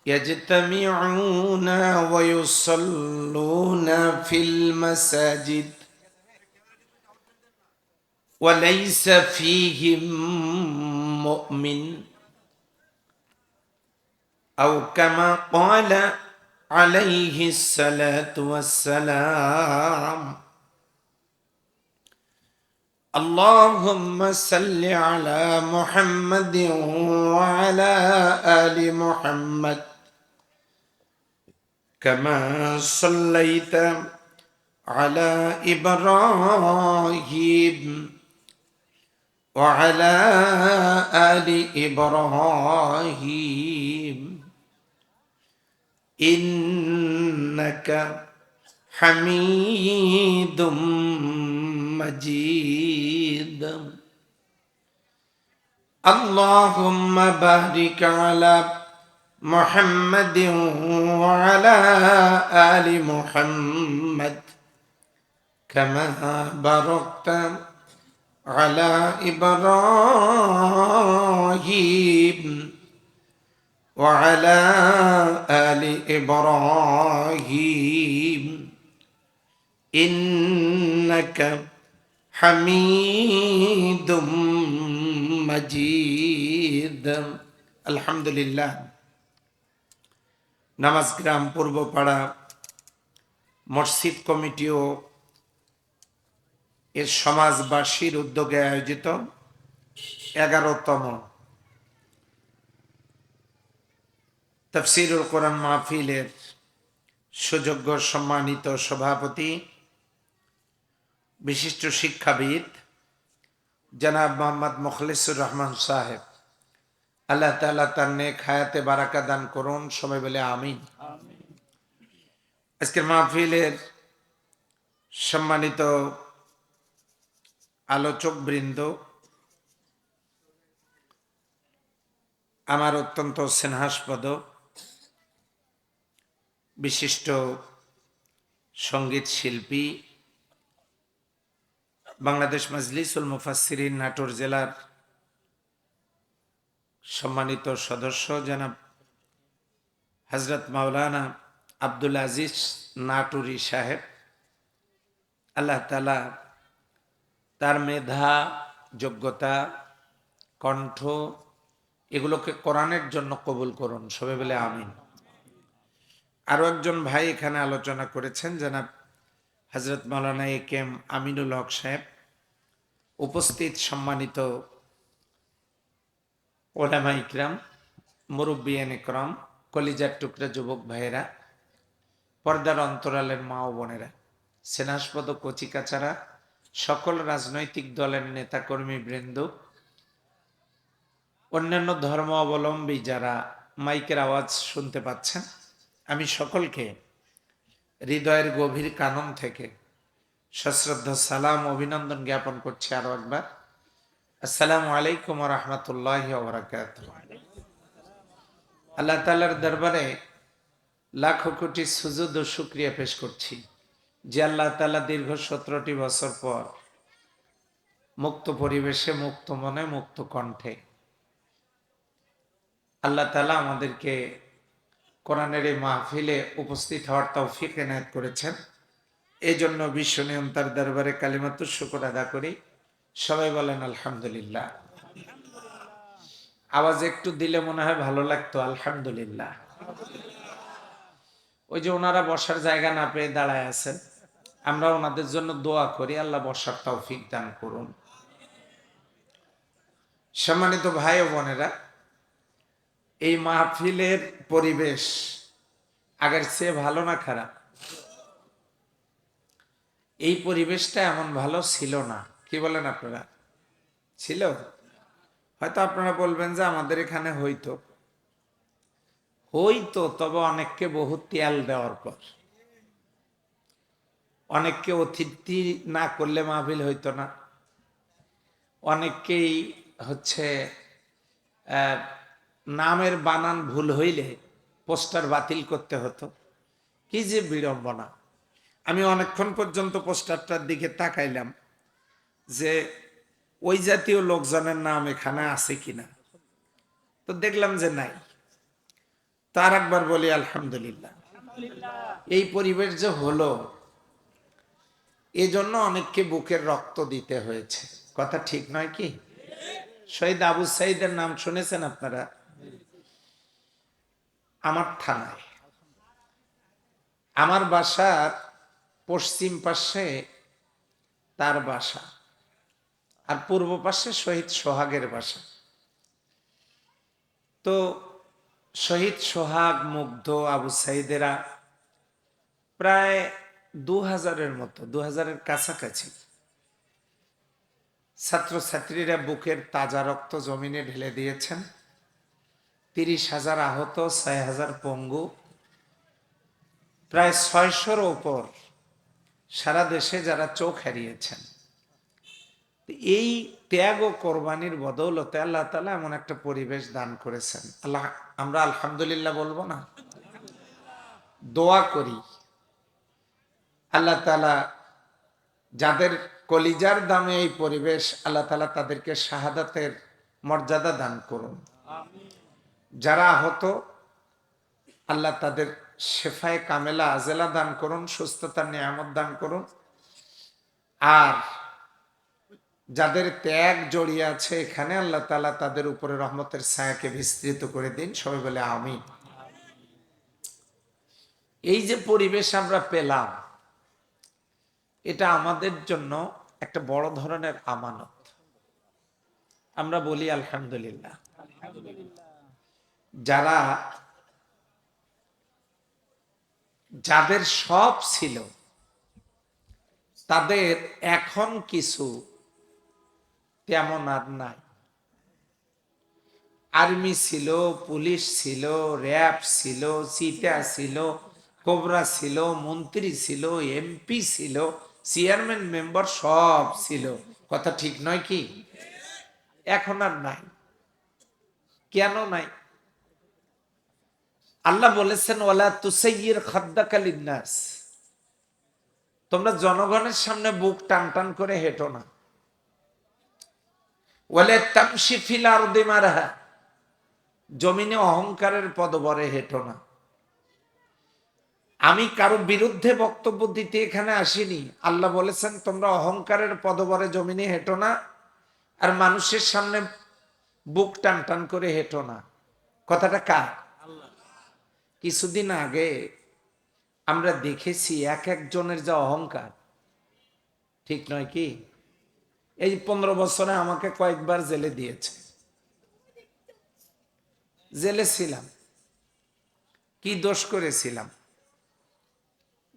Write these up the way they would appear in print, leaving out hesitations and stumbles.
يجتمعون ويصلون في المساجد وليس فيهم مؤمن أو كما قال عليه الصلاة والسلام اللهم صل على محمد وعلى آل محمد كما صليت على إبراهيم وعلى آل إبراهيم إنك حميد مجيد اللهم بارك على محمد وعلى آل محمد كما باركت على إبراهيم وعلى آل إبراهيم إنك حميد مجيد الحمد لله নামাজ গ্রাম পূর্বপাড়া মসজিদ কমিটি ও এর সমাজবাসীর উদ্যোগে আয়োজিত 11তম তাফসীরুল কোরআন মাহফিলের সুযোগ্য সম্মানিত সভাপতি বিশিষ্ট শিক্ষাবিদ জনাব মোহাম্মদ মুখলিসুর রহমান সাহেব, আল্লাহ তাআলা তার নেক হায়াতে বারাকা দান করুন। সবাই বলে আমিন। আজকের মাহফিলের সম্মানিত আলোচক বৃন্দ, আমার অত্যন্ত স্নেহাস্পদ বিশিষ্ট সঙ্গীত শিল্পী, বাংলাদেশ মাজলিসুল মুফাসসিরিন নাটোর জেলার সম্মানিত সদস্য জনাব হযরত মাওলানা আব্দুল আজিজ নাটুরি সাহেব, আল্লাহ তাআলা তার মেধা, যোগ্যতা, কণ্ঠ এগুলোকে কোরআনের জন্য কবুল করুন। সবাই বলে আমিন। আরো একজন ভাই এখানে আলোচনা করেছেন, জনাব হযরত মাওলানা একেএম আমিনুল হক সাহেব। উপস্থিত সম্মানিত ওলামা ইকরাম, মুরব্বিয়ান ইকরাম, কলিজার টুকরা যুবক ভাইয়েরা, পর্দার অন্তরালের মা ও বোনেরা, স্নেহাস্পদ কচিকাচারা, সকল রাজনৈতিক দলের নেতাকর্মী বৃন্দ, অন্যান্য ধর্ম অবলম্বী যারা মাইকের আওয়াজ শুনতে পাচ্ছেন, আমি সকলকে হৃদয়ের গভীর কানন থেকে সশ্রদ্ধ সালাম অভিনন্দন জ্ঞাপন করছি আরো একবার। আসসালামু আলাইকুম ওয়া রাহমাতুল্লাহি ওয়া বারাকাতুহু। আল্লাহ তাআলার দরবারে লাখো কোটি সুজুদ ও শুকরিয়া পেশ করছি যে আল্লাহ তাআলা দীর্ঘ 17টি বছর পর মুক্ত পরিবেশে, মুক্ত মনে, মুক্ত কণ্ঠে আল্লাহ তাআলা আমাদেরকে কোরআনের এই মাহফিলে উপস্থিত হওয়ার তৌফিক এনায়েত করেছেন। এই জন্য বিশ্ব নিয়ন্তার দরবারে কালিমাতুশ শুকর আদা করি। সবাই বলেন আলহামদুলিল্লাহ। আওয়াজ একটু দিলে মনে হয় ভালো লাগতো। আলহামদুলিল্লাহ। ওই যে ওনারা বসার জায়গা না পেয়ে দাঁড়ায় আছেন, আমরা ওনাদের জন্য দোয়া করি, আল্লাহ বসার তৌফিক দান করুন। সম্মানিত ভাই ও বোনেরা, এই মাহফিলের পরিবেশ আগের চেয়ে ভালো না খারাপ? এই পরিবেশটা এমন ভালো ছিল না, কি বলেন আপনারা? ছিল? হয়তো আপনারা বলবেন যে আমাদের এখানে হইতো, তবে অনেককে বহু তেল দেওয়ার পর, অনেককে অতিথি না করলে মাহফিল হইতো না, অনেককেই নামের বানান ভুল হইলে পোস্টার বাতিল করতে হতো। কি যে বিড়ম্বনা! আমি অনেকক্ষণ পর্যন্ত পোস্টারটার দিকে তাকাইলাম যে ওই জাতীয় লোকজনের নাম এখানে আছে কিনা, তো দেখলাম যে নাই। তার একবার বলি আলহামদুলিল্লাহ। এই পরিবেশ যে হলো, এজন্য অনেককে বুকের রক্ত দিতে হয়েছে, কথা ঠিক নয় কি? শহীদ আবু সাইদের নাম শুনেছেন আপনারা? আমার থানায়, আমার বাসার পশ্চিম পাশে তার বাসা, আর পূর্ব পাশে শহীদ সোহাগের বাসা। তো শহীদ সোহাগ, মুগ্ধ, আবু সাইদেরা প্রায় 2000-এর মতো, 2000-এর কাছাকাছি ছাত্রছাত্রীরা বুকের তাজা রক্ত জমিনে ঢেলে দিয়েছেন। 30,000 আহত, 6,000 পঙ্গু, প্রায় 600-র ওপর সারা দেশে যারা চোখ হারিয়েছেন। এই ত্যাগ ও কোরবানির বদৌলতে আল্লাহ তাআলা এমন একটা পরিবেশ দান করেছেন। আল্লাহ, আমরা আলহামদুলিল্লাহ বলবো না? দোয়া করি আল্লাহ তাআলা যাদের কলিজার দামে এই পরিবেশ, আল্লাহ তাআলা তাদেরকে শাহাদাতের মর্যাদা দান করুন। যারা আহত, আল্লাহ তাদের শেফায়ে কামেলা আজেলা দান করুন, সুস্থতার নিয়ামত দান করুন। আর যাদের ত্যাগ জড়িয়ে আছে এখানে, আল্লাহ তাআলা তাদের উপরে রহমতের ছায়াকে বিস্তৃত করে দিন। সবাই বলে আমিন। এই যে পরিবেশ আমরা পেলাম, এটা আমাদের জন্য একটা বড় ধরনের আমানত। আমরা বলি আলহামদুলিল্লাহ। যাদের সব ছিল, তাদের এখন কিছু তেমন আর নাই। আর্মি ছিল, পুলিশ ছিল, র্যাব ছিল, চিতা ছিল, কোবরা ছিল, মন্ত্রী ছিল, এমপি ছিল, চেয়ারম্যান মেম্বার সব ছিল, কথা ঠিক নয় কি? এখন আর নাই। কেন নাই? আল্লাহ বলেছেন, ওয়ালা তুসাইয়ির খাদ্দাকা লিন্নাস, তোমরা জনগণের সামনে বুক টান টান করে হেঁটো না। ওয়ালা তামশি ফিল আরদি মারহা, জমিনে অহংকারের পদবরে হেঁটো না। আমি কারো বিরুদ্ধে বক্তব্য দিতে এখানে আসিনি। আল্লাহ বলেছেন, তোমরা অহংকারের পদবরে জমিনে হেঁটো না, আর মানুষের সামনে বুক টান টান করে হেঁটো না। কথাটা কার? কিছুদিন আগে আমরা দেখেছি এক একজনের যা অহংকার, ঠিক নয় কি? এই 15 বছরে আমাকে কয়েকবার জেলে দিয়েছে। জেলে ছিলাম, কি দোষ করেছিলাম?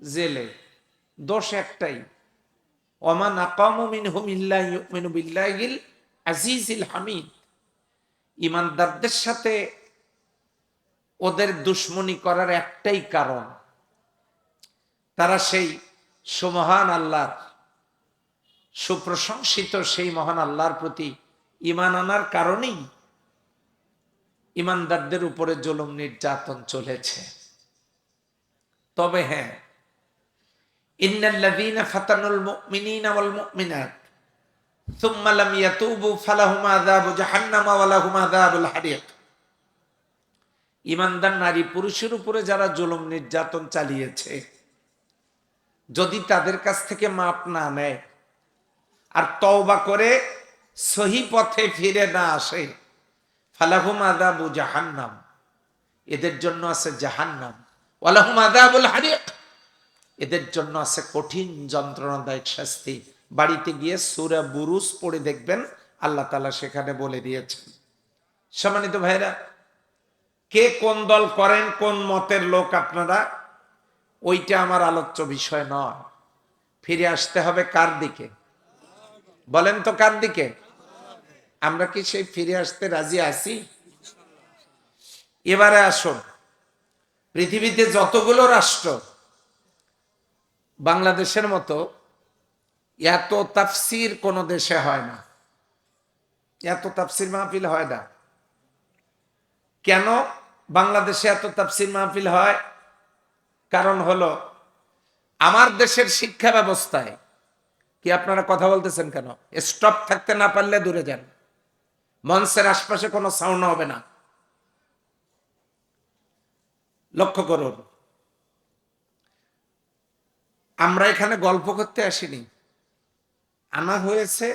জেলে দোষ একটাই, ওমান আকামু মিনহুম ইল্লা ইউমিনু বিল্লাহিল আজিজিল হামিদ। ইমানদারদের সাথে ওদের দুশ্মনী করার একটাই কারণ, তারা সেই সুমহান আল্লাহর, সুপ্রশংসিত সেই মহান আল্লাহর প্রতি ঈমান আনার কারণেই ইমানদারদের উপরে জুলুম নির্যাতন চলেছে। তবে হ্যাঁ, ইন্নাল্লাযীনা ফাতানুল মুমিনিনা ওয়াল মুমিনাত সুম্মা লাম ইয়াতুবু ফালাহুম আযাবু জাহান্নাম ওয়া লাহুম আযাবুল হারিক। ইমানদার নারী পুরুষের উপরে যারা জুলুম নির্যাতন চালিয়েছে, যদি তাদের কাছ থেকে মাপ না নেয় আর তওবা করে সহি পথে ফিরে না আসে, ফালাহুম আযাবু জাহান্নাম, এদের জন্য আছে জাহান্নাম, ওয়া লাহুম আযাবুল হারিক, এদের জন্য আছে কঠিন যন্ত্রণাদায়ক শাস্তি। বাড়িতে গিয়ে সূরা বুরুজ পড়ে দেখবেন, আল্লাহ তাআলা সেখানে বলে দিয়েছেন। সম্মানিত ভাইরা, কে কোন দল করেন, কোন মতের লোক আপনারা, ওইটা আমার আলোচ্য বিষয় নয়। ফিরে আসতে হবে কার দিকে? বলেন তো কার দিকে? আমরা কি সেই ফিরে আসতে রাজি আছি? এবারে আসুন, পৃথিবীতে যতগুলো রাষ্ট্র, বাংলাদেশের মতো এত তাফসির কোন দেশে হয় না, এত তাফসির মাহফিল হয় না। কেন বাংলাদেশে এত তাফসির মাহফিল হয়? কারণ হলো, আমার দেশের শিক্ষা ব্যবস্থায়, কি আপনারা কথা বলতেছেন কেন? স্টপ থাকতে না পারলে দূরে যান, মঞ্চের আশপাশে কোনো সাউন্ড হবে না। লক্ষ্য করুন, আমরা এখানে গল্প করতে আসিনি, আনা হয়েছে,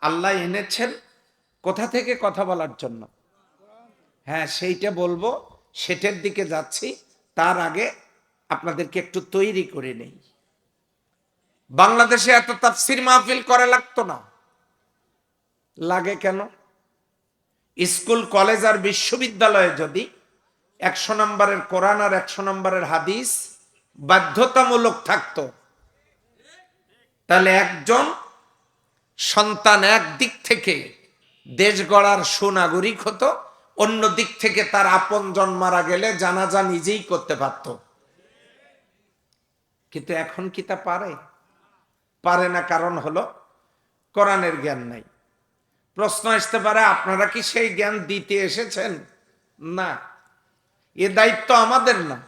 আল্লাহ এনেছেন কোথা থেকে কথা বলার জন্য। হ্যাঁ, সেইটা বলবো, সেটার দিকে যাচ্ছি। তার আগে আপনাদেরকে একটু তৈরি করে নেই। বাংলাদেশে এত তাফসির মাহফিল করা লাগতো না, লাগে কেন? স্কুল, কলেজ আর বিশ্ববিদ্যালয়ে যদি 100 নম্বরের কোরআন আর 100 নম্বরের হাদিস বাধ্যতামূলক থাকতো, তাহলে একজন সন্তান একদিক থেকে দেশ গড়ার সুনাগরিক হতো, অন্য দিক থেকে তার আপনজন মারা গেলে জানাজা নিজেই করতে পারত। কিন্তু এখন কি তা পারে? পারে না। কারণ হলো কোরআনের জ্ঞান নাই। প্রশ্ন আসতে পারে, আপনারা কি সেই জ্ঞান দিতে এসেছেন? না, এ দায়িত্ব আমাদের না,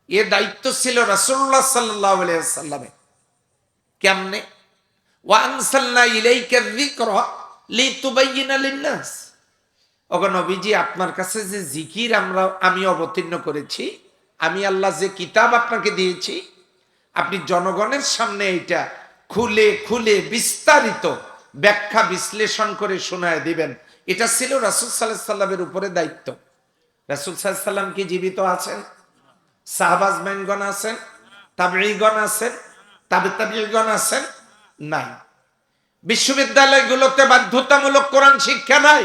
এ দায়িত্ব ছিল রাসূলুল্লাহ সাল্লাল্লাহু আলাইহি ওয়াসাল্লামের। কেমনে? ওয়া আনসালনা ইলাইকা যিকরা লিতুবাইয়িনা লিন-নাস। ওগো নবীজি, আপনার কাছে যে জিকির আমি অবতীর্ণ করেছি, আমি আল্লাহ যে কিতাব আপনাকে দিয়েছি, আপনি জনগণের সামনে এটা খুলে খুলে বিস্তারিত ব্যাখ্যা বিশ্লেষণ করে শোনায় দিবেন। এটা ছিল রাসূল সাল্লাল্লাহু আলাইহি সাল্লামের উপরে দায়িত্ব। রাসূল সাল্লাল্লাহু আলাইহি সাল্লাম কি জীবিত আছেন? সাহাবাজগণ আছেন? তাবেঈগণ আছেন? তাবেঈগণ আছেন? নাই। বিশ্ববিদ্যালয়গুলোতে বাধ্যতামূলক কোরআন শিক্ষা নাই,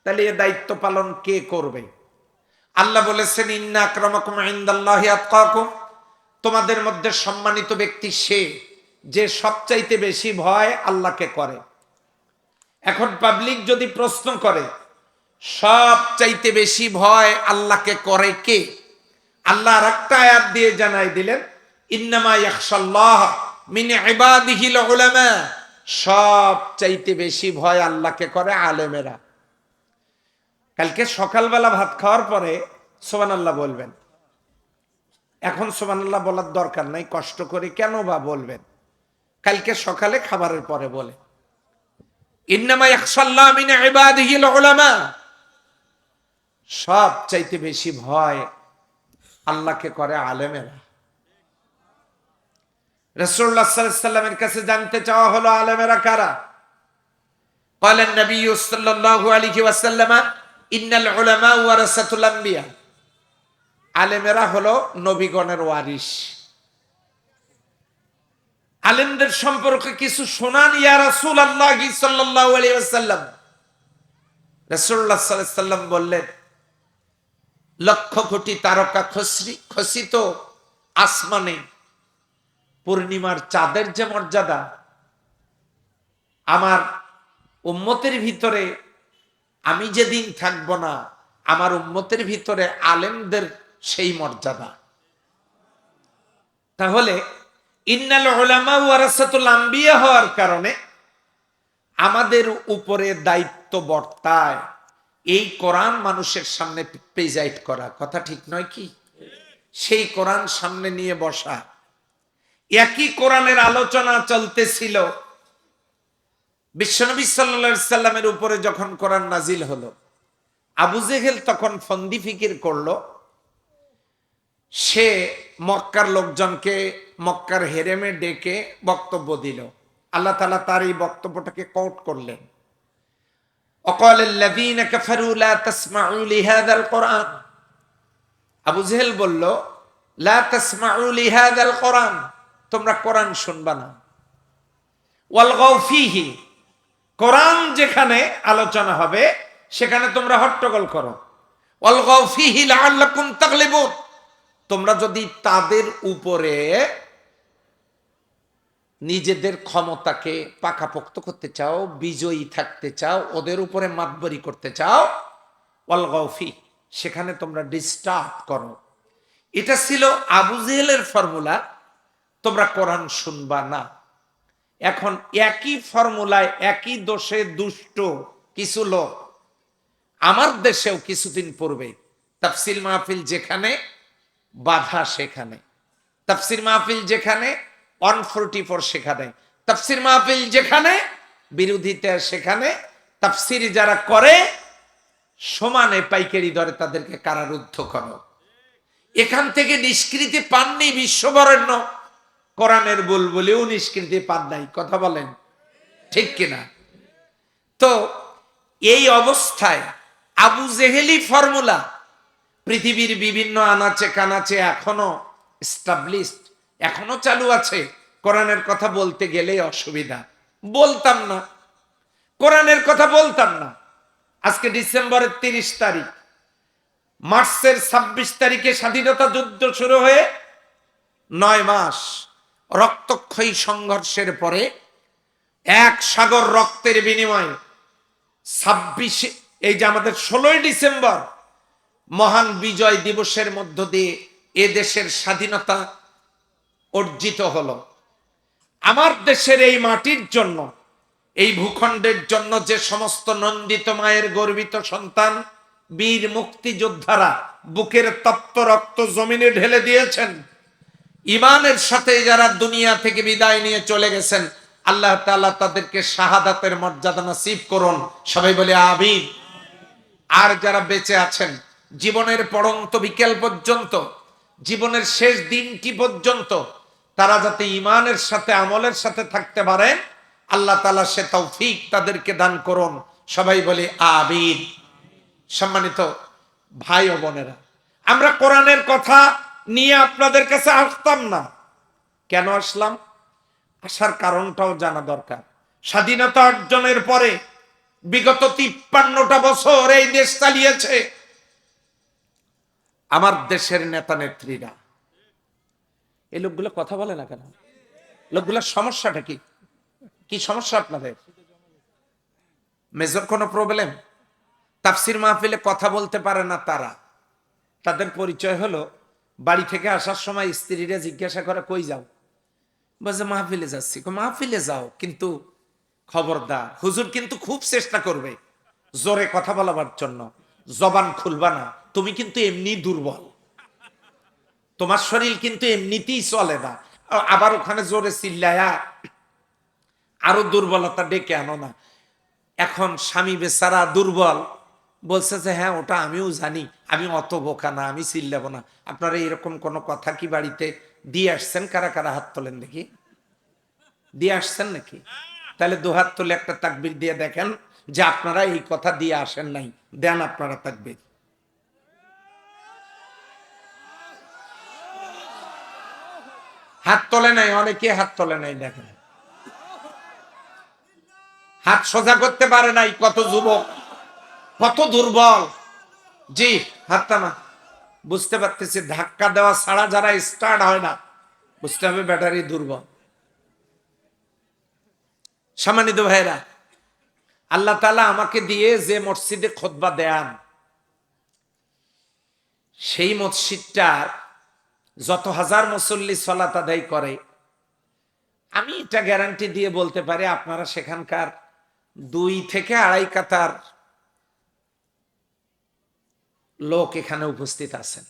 তাহলে এ দায়িত্ব পালন কে করবে? আল্লাহ বলেছেন, ইন্না আকরামাকুম ইনদাল্লাহি আতকাকুম, তোমাদের মধ্যে সম্মানিত ব্যক্তি সে যে সবচাইতে বেশি ভয় আল্লাহকে করে। এখন পাবলিক যদি প্রশ্ন করে, সবচাইতে বেশি ভয় আল্লাহকে করে কে? আল্লাহ আরেকটা আয়াত দিয়ে জানাই দিলেন, ইন্নামা ইয়াখশাল্লাহ মিন ইবাদিহিল উলামা, সবচাইতে বেশি ভয় আল্লাহকে করে আলেমেরা। কালকে সকালবেলা ভাত খাওয়ার পরে সুবহানাল্লাহ বলবেন। এখন সুবহানাল্লাহ বলার দরকার নাই, কষ্ট করে কেন বা বলবেন? কালকে সকালে খাবারের পরে বলে, ইন্নামা ইয়াখশাল্লাহ মিন ইবাদিহিল উলামা, সবচাইতে বেশি ভয় আল্লাহকে করে আলেমেরা। রাসূলুল্লাহ সাল্লাল্লাহু আলাইহি ওয়াসাল্লামের কাছে জানতে চাওয়া হলো, আলেমেরা কারা? ক্বালেন নবী সাল্লাল্লাহু আলাইহি ওয়াসাল্লাম, ইন্নাল উলামা ওয়ারাসাতুল আম্বিয়া, আলেমেরা হলো নবীগণের ওয়ারিস। আলেমদের সম্পর্কে কিছু শোনান ইয়া রাসূলুল্লাহ সাল্লাল্লাহু আলাইহি ওয়াসাল্লাম। রাসূলুল্লাহ সাল্লাল্লাহু আলাইহি ওয়াসাল্লাম বললেন, লক্ষ কোটি তারকা খচিত আসমানে পূর্ণিমার চাঁদের যে মর্যাদা, আমার উম্মতের ভিতরে আমি যেদিন থাকবো না, আমার উম্মতের ভিতরে আলেমদের সেই মর্যাদা। তাহলে ইন্নাল উলামা ওয়ারাসাতুল আম্বিয়া হওয়ার কারণে আমাদের উপরে দায়িত্ব বর্তায় এই কোরআন মানুষের সামনে প্রেজেন্ট করা। কথা ঠিক নয় কি? সেই কোরআন সামনে নিয়ে বসা। একই কোরআনের আলোচনা চলতেছিল বিশ্বনবী সাল্লাল্লাহু আলাইহি সাল্লামের উপরে যখন কোরআন নাজিল হলো। আবু জেহেল তখন ফন্দি ফিকির করলো, সে মক্কার লোকজনকে মক্কার হেরেমে ডেকে বক্তব্য দিল। আল্লাহ তাআলা তার এই বক্তব্যটাকে কোট করলেন, ওয়াকালাল্লাযীনা কাফারু লা তাসমাউ লিহাযাল কোরআন। আবু জেহেল বলল, লা তাসমাউ লিহাযাল কোরআন, তোমরা কোরআন শুনবা না। ওয়ালগাউ ফীহি, কোরআন যেখানে আলোচনা হবে সেখানে তোমরা হট্টগোল করো। ওয়ালগাউ ফীহি লাআল্লাকুম তাগলিবুন, তোমরা যদি তাদের উপরে নিজেদের ক্ষমতাকে পাকাপোক্ত করতে চাও, বিজয়ী থাকতে চাও, ওদের উপরে মাতবরি করতে চাও, ওয়ালগাউ ফী, সেখানে তোমরা ডিস্টার্ব করো। এটা ছিল আবু জেহেলের ফর্মুলা, তোমরা কোরআন শুনবা না। এখন একই ফর্মুলায় একই দোষে দুষ্ট কিছু লোক আমার দেশেও কিছুদিন পূর্বে তাফসীর মাহফিল যেখানে বাধা সেখানে, তাফসীর মাহফিল যেখানে 144 সেখানে, তাফসীর মাহফিল যেখানে বিরোধিতা সেখানে, তাফসীর যারা করে সমানে পাইকারি দরে তাদেরকে কারারুদ্ধ করো। এখান থেকে নিষ্কৃতি পাননি বিশ্ববরেণ্য কোরআনের বুলবুলিও নিষ্কৃতি পান নাই। কথা বলেন ঠিক কিনা? তো এই অবস্থায় আবু জেহেলি ফর্মুলা পৃথিবীর বিভিন্ন আনাচে কানাচে এখনো এস্টাবলিশড, এখনো চালু আছে। কোরআনের কথা বলতে গেলে অসুবিধা, বলতাম না, কোরআনের কথা বলতাম না। আজকে ডিসেম্বরের 30 তারিখ, মার্চের 26 তারিখে স্বাধীনতা যুদ্ধ শুরু হয়ে 9 মাস রক্তক্ষয়ী সংঘর্ষের পরে এক সাগর রক্তের বিনিময়ে 26 এই যে আমাদের 16ই ডিসেম্বর মহান বিজয় দিবসের মধ্য দিয়ে এ দেশের স্বাধীনতা অর্জিত হলো। আমার দেশের এই মাটির জন্য, এই ভূখণ্ডের জন্য যে সমস্ত নন্দিত মায়ের গর্বিত সন্তান বীর মুক্তিযোদ্ধারা বুকের তপ্ত রক্ত জমিনে ঢেলে দিয়েছেন, ইমানের সাথে যারা দুনিয়া থেকে বিদায় নিয়ে চলে গেছেন, আল্লাহ তাআলা তাদেরকে শাহাদাতের মর্যাদা নসিব করুন। সবাই বলে আমিন। আর যারা বেঁচে আছেন, জীবনের পড়ন্ত বিকেল পর্যন্ত, জীবনের শেষ দিনটি পর্যন্ত তারা যাতে ইমানের সাথে আমলের সাথে থাকতে পারে, আল্লাহ তাআলা সে তৌফিক তাদেরকে দান করুন। সবাই বলে আমিন। সম্মানিত ভাই ও বোনেরা, আমরা কোরআনের কথা নিয়ে আপনাদের কাছে আসতাম না। কেন আসলাম? আসার কারণটাও জানা দরকার। স্বাধীনতা অর্জনের পরে বিগত 53টা বছর এই দেশ চালিয়েছে আমার দেশের নেতা নেত্রীরা। এই লোকগুলো কথা বলে না কেন? লোকগুলোর সমস্যাটা কি? কি সমস্যা আপনাদের? মেজর কোনো প্রবলেম? তাফসির মাহফিলে কথা বলতে পারে না তারা। তাদের পরিচয় হলো, বাড়ি থেকে আসার সময় স্ত্রীরা জিজ্ঞাসা করে কই যাও, বলছে মাহফিলে যাচ্ছি। মাহফিলে যাও, কিন্তু খবরদার হুজুর কিন্তু খুব চেষ্টা করবে জোরে কথা বলাবার জন্য, জবান খুলবা না, তুমি কিন্তু এমনি দুর্বল, তোমার শরীর কিন্তু এমনিতেই চলে না, আবার ওখানে জোরে চিল্লায়া আরো দুর্বলতা ডেকে আনো না। এখন স্বামী বেচারা দুর্বল, বলছে যে হ্যাঁ ওটা আমিও জানি, আমি অত বোকা না, আমি চিল্লাবো না। আপনারা এরকম কোনো কথা কি বাড়িতে দিয়ে আসছেন? কারা কারা হাত তোলেন দেখি, দিয়ে আসছেন নাকি? তাহলে দুহাত তুলে একটা তাকবীর দিয়ে দেখেন যে আপনারা এই কথা দিয়ে আসেন নাই। দেন আপনারা তাকবীর। হাত তোলে নাই, অনেকে হাত তোলে নাই। দেখেন, হাত সোজা করতে পারে নাই। কত যুবক, কত দুর্বল। জি, হাতটা না, বুঝতে পারতেছি ধাক্কা দেওয়া ছাড়া যারা স্টার্ট হয় না, বুঝতে হবে ব্যাটারি দুর্বল। সম্মানিত ভাইরা, আল্লাহ তাআলা আমাকে দিয়ে যে মসজিদে খুতবা দেন, সেই মসজিদটার যত হাজার মুসল্লি সালাত আদায় করে, আমি এটা গ্যারান্টি দিয়ে বলতে পারি আপনারা সেখানকার 2 থেকে 2.5 কাতার লোক এখানে উপস্থিত আছেন।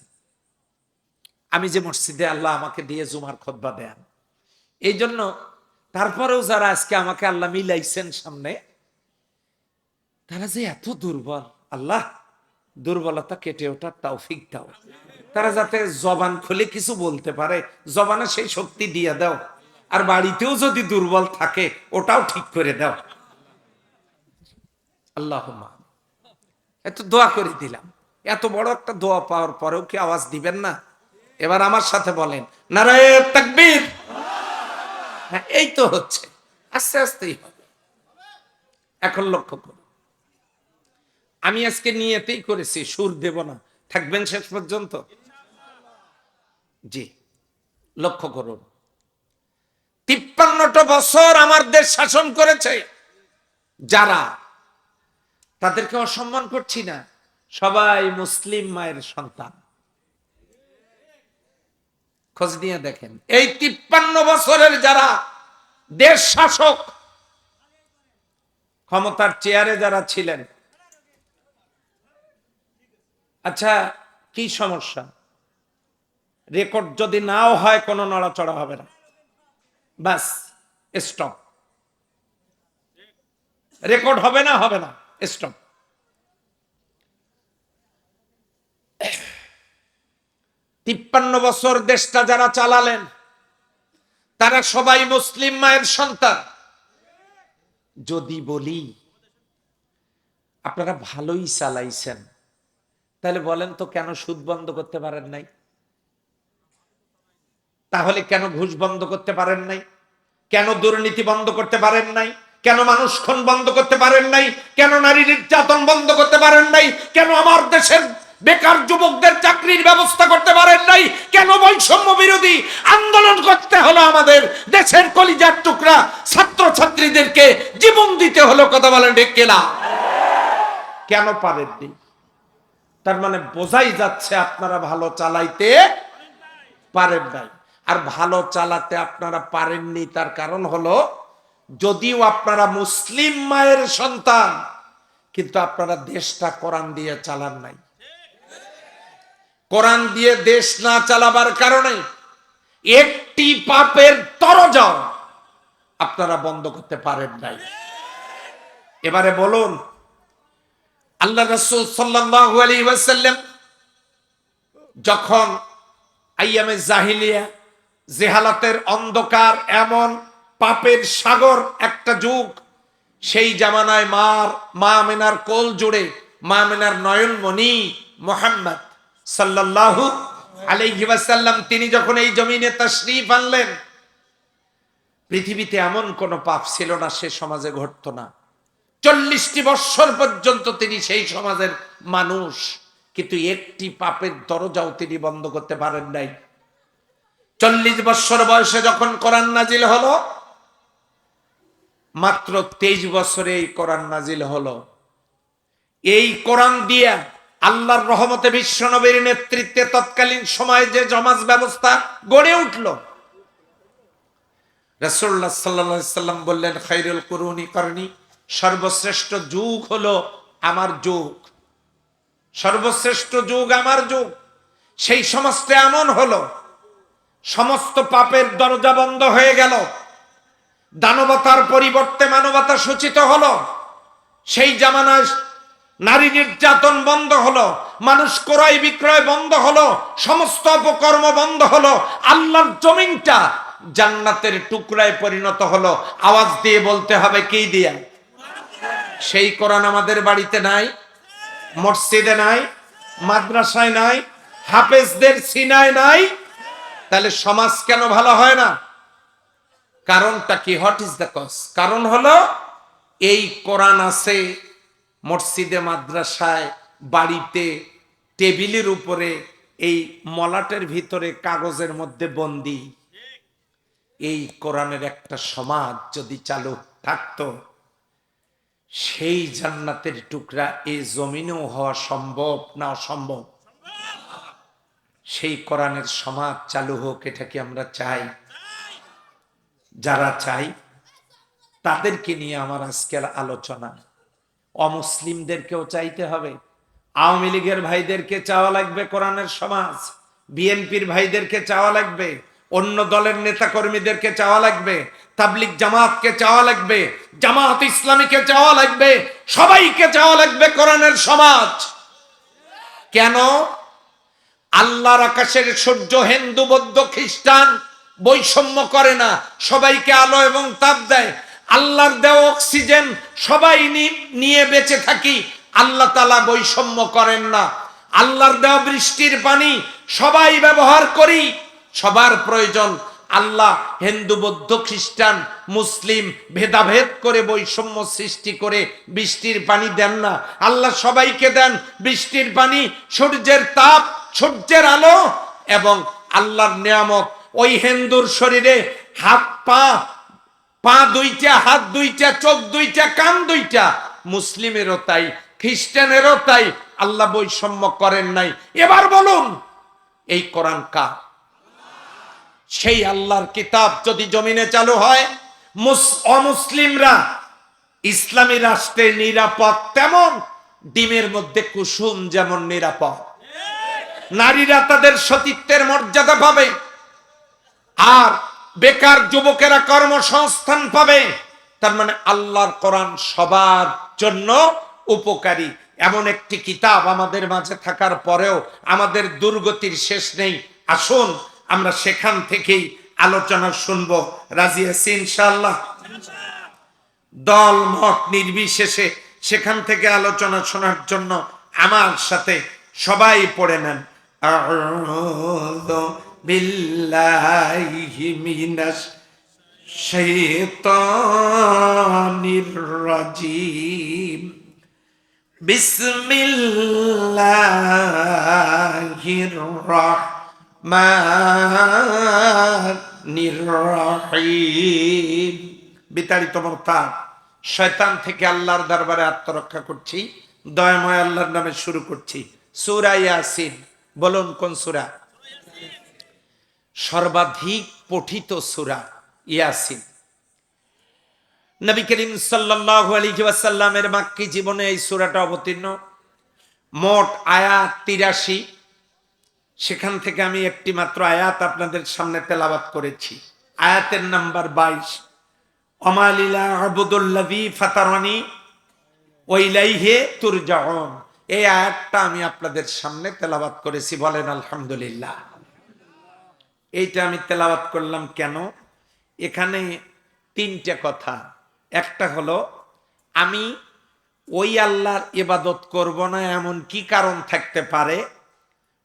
আমি যে মসজিদে আল্লাহ আমাকে দিয়ে জুমার খুতবা দেন, এই জন্য তারপরেও যারা আজকে আমাকে আল্লাহ মিলাইছেন সামনে, তারা যে এত দুর্বল, আল্লাহ দুর্বলতা কেটে ওঠার তৌফিক দাও। তারা যাতে জবান খুলে কিছু বলতে পারে, জবানে সেই শক্তি দিয়ে দাও। আর বাড়িতেও যদি দুর্বল থাকে ওটাও ঠিক করে দাও। আল্লাহুম্মা। এত দোয়া করে দিলাম, এত বড় একটা দোয়া পাওয়ার পরেও কি আওয়াজ দিবেন না? এবার আমার সাথে বলেন নারায়ে তাকবীর। হ্যাঁ, এই তো হচ্ছে, আস্তে আস্তেই হবে। এখন লক্ষ্য করুন, আমি আজকে নিয়তেই করেছি সুর দেব না, থাকবেন শেষ পর্যন্ত। জি, লক্ষ্য করুন, 53টা বছর আমার দেশ শাসন করেছে যারা, তাদেরকে অসম্মান করছি না, সবাই মুসলিম মায়ের সন্তান। খোঁজ নিয়ে দেখেন, এই 53 বছরের যারা দেশ শাসক, ক্ষমতার চেয়ারে যারা ছিলেন, আচ্ছা কি সমস্যা? রেকর্ড যদি নাও হয় কোনো নড়াচড়া হবে না, বাস স্টপ। রেকর্ড হবে না, হবে না, স্টপ। 53 বছর দেশটা যারা চালালেন তারা সবাই মুসলিম মায়ের সন্তান। যদি বলি আপনারা ভালোই চালাইছেন, তাহলে বলেন তো কেন সুদ বন্ধ করতে পারেন নাই? তাহলে কেন ঘুষ বন্ধ করতে পারেন নাই? কেন দুর্নীতি বন্ধ করতে পারেন নাই? কেন মানুষ খুন বন্ধ করতে পারেন নাই? কেন নারী নির্যাতন বন্ধ করতে পারেন নাই? কেন আমার দেশের বেকার যুবকদের চাকরির ব্যবস্থা করতে পারেন নাই? কেন বৈষম্য বিরোধী আন্দোলন করতে হলো? আমাদের দেশের কলিজার টুকরা ছাত্র ছাত্রীদেরকে জীবন দিতে হলো। কথা বলেন ঠিক কিনা? কেন পারেননি? তার মানে বোঝাই যাচ্ছে আপনারা ভালো চালাইতে পারেন নাই। আর ভালো চালাতে আপনারা পারেননি তার কারণ হলো, যদিও আপনারা মুসলিম মায়ের সন্তান, কিন্তু আপনারা দেশটা কোরআন দিয়ে চালান নাই। কোরআন দিয়ে দেশ না চালাবার কারণে একটি পাপের তরজাও আপনারা বন্ধ করতে পারেন নাই। এবারে বলুন, আল্লাহ রাসূল সাল্লাল্লাহু আলাইহি ওয়াসাল্লাম যখন আইয়ামে জাহিলিয়া, জেহালাতের অন্ধকার, এমন পাপের সাগর একটা যুগ, সেই জামানায় মা আমিনার কোল জুড়ে মা আমিনার নয়নমণি মুহাম্মদ সাল্লাল্লাহু আলাইহি ওয়াসাল্লাম তিনি যখন এই জমিনে তাশরীফ আনলেন, পৃথিবীতে এমন কোন পাপ ছিল না সে সমাজে ঘটতো না। 40টি বৎসর পর্যন্ত তিনি সেই সমাজের মানুষ, কিন্তু একটি পাপের দরজাও তিনি বন্ধ করতে পারেন নাই। 40 বৎসর বয়সে যখন কোরআন নাজিল হলো, মাত্র 23 বছরে এই কোরআন নাজিল হলো। এই কোরআন দিয়ে আল্লাহর রহমতে বিশ্ব নবীর নেতৃত্বে তৎকালীন সময়ে যে সমাজ ব্যবস্থা গড়ে উঠল, রাসূলুল্লাহ সাল্লাল্লাহু আলাইহি সাল্লাম বললেন, খায়রুল কুরুনি করনি, সর্বশ্রেষ্ঠ যুগ হলো আমার যুগ, সর্বশ্রেষ্ঠ যুগ আমার যুগ। সেই সমাজটা এমন হলো, সমস্ত পাপের দরজা বন্ধ হয়ে গেল, দানবতার পরিবর্তে মানবতা সূচিত হলো। সেই জামানায় নারী নির্যাতন বন্ধ হলো, মানুষ ক্রয় বিক্রয় বন্ধ হলো, সমস্ত অপকর্ম বন্ধ হলো, আল্লাহর জমিনটা জান্নাতের টুকরায় পরিণত হলো। আওয়াজ দিয়ে বলতে হবে, কি দিয়া? সেই কোরআন আমাদের বাড়িতে নাই, মসজিদে নাই, মাদ্রাসায় নাই, হাফেজদের সিনায় নাই। তাহলে সমাজ কেন ভালো হয় না? কারণটা কি? What is the cause? কারণ হলো এই কোরআন আছে মসজিদে, মাদ্রাসায়, বাড়িতে, টেবিলের উপরে, এই মলাটের ভিতরে, কাগজের মধ্যে বন্দী। এই কোরআনের একটা সমাজ যদি চালু থাকতো, সেই জান্নাতের টুকরা এই জমিনেও হওয়া সম্ভব না অসম্ভব? সেই কোরআনের সমাজ চালু হোক, এটা কি আমরা চাই? যারা চাই তাদেরকে নিয়ে আমার আজকের আলোচনা। অমুসলিমদেরকেও চাইতে হবে। আওয়ামী লীগের ভাইদেরকে চাওয়া লাগবে কোরআনের সমাজ, বিএনপির ভাইদেরকে চাওয়া লাগবে, অন্য দলের নেতা কর্মীদেরকে চাওয়া লাগবে, তাবলিগ জামাতকে চাওয়া লাগবে, জামাত ইসলামীকে চাওয়া লাগবে, সবাইকে চাওয়া লাগবে কোরআনের সমাজ। কেন? আল্লাহর আকাশের সূর্য হিন্দু, বৌদ্ধ, খ্রিস্টান বৈষম্য করে না, সবাইকে আলো এবং তাপ দেয়। আল্লাহর দেওয়া অক্সিজেন সবাই নিয়ে বেঁচে থাকি, আল্লাহ তাআলা বৈষম্য করেন না। আল্লাহর দেওয়া বৃষ্টির পানি সবাই ব্যবহার করি, সবার প্রয়োজন। আল্লাহ হিন্দু, বৌদ্ধ, খ্রিস্টান, মুসলিম ভেদাভেদ করে বৈষম্য সৃষ্টি করে বৃষ্টির পানি দেন না। আল্লাহ সবাইকে দেন বৃষ্টির পানি, সূর্যের তাপ, সূর্যের আলো এবং আল্লাহর নিয়ামত। ওই হিন্দুর শরীরে হাত পা দুইটা, হাত দুইটা, চোখ দুইটা, কান দুইটা। মুসলিমেরও তাই, খ্রিস্টানেরও তাই। আল্লাহ বৈষম্য করেন নাই। এবার বলুন, এই কোরআন কার? সেই আল্লাহর কিতাব যদি জমিনে চালু হয়, অমুসলিমরা ইসলামী রাষ্ট্রে নিরাপদ তেমন ডিমের মধ্যে কুসুম যেমন নিরাপদ। নারীরা তাদের সতীত্বের মর্যাদা পাবে, আর বেকার যুবকেরা কর্মসংস্থান পাবে। তার মানে আল্লাহর কোরআন সবার জন্য উপকারী। এমন একটি কিতাব আমাদের মাঝে থাকার পরেও আমাদের দুর্গতির শেষ নেই। আসুন আমরা সেখান থেকেই আলোচনা শুনবো। রাজি আছি ইনশাআল্লাহ? দল মত নির্বিশেষে সেখান থেকে আলোচনা শোনার জন্য আমার সাথে সবাই পড়ে নেন, আউযু বিল্লাহি মিনাশ শাইতানির রাজিম, বিসমিল্লাহির রাহমানির রাহিম। বিতাড়িত মোরতাদ শয়তান থেকে আল্লাহর দরবারে আত্মরক্ষা করছি, দয়াময় আল্লাহর নামে শুরু করছি। সূরা ইয়াসিন। বলুন কোন সূরা? সর্বাধিক পঠিত সূরা ইয়াসিন। নবী করিম সাল্লাল্লাহু আলাইহি ওয়াসাল্লামের মাক্কি জীবনে এই সূরাটা অবতীর্ণ। মোট আয়াত ৮৩। সেখান থেকে আমি একটি মাত্র আয়াত আপনাদের সামনে তেলাওয়াত করেছি। আয়াতের নাম্বার ২২। অমালিলা আবুদুল্লাযী ফাতারানি ওয়া ইলাইহি তুরজাউন। এই আয়াতটা আমি আপনাদের সামনে তেলাওয়াত করেছি, বলেন আলহামদুলিল্লাহ। এইটা আমি তেলাওয়াত করলাম কেন? এখানে তিনটা কথা। একটা হলো আমি ওই আল্লাহর ইবাদত করব না এমন কি কারণ থাকতে পারে?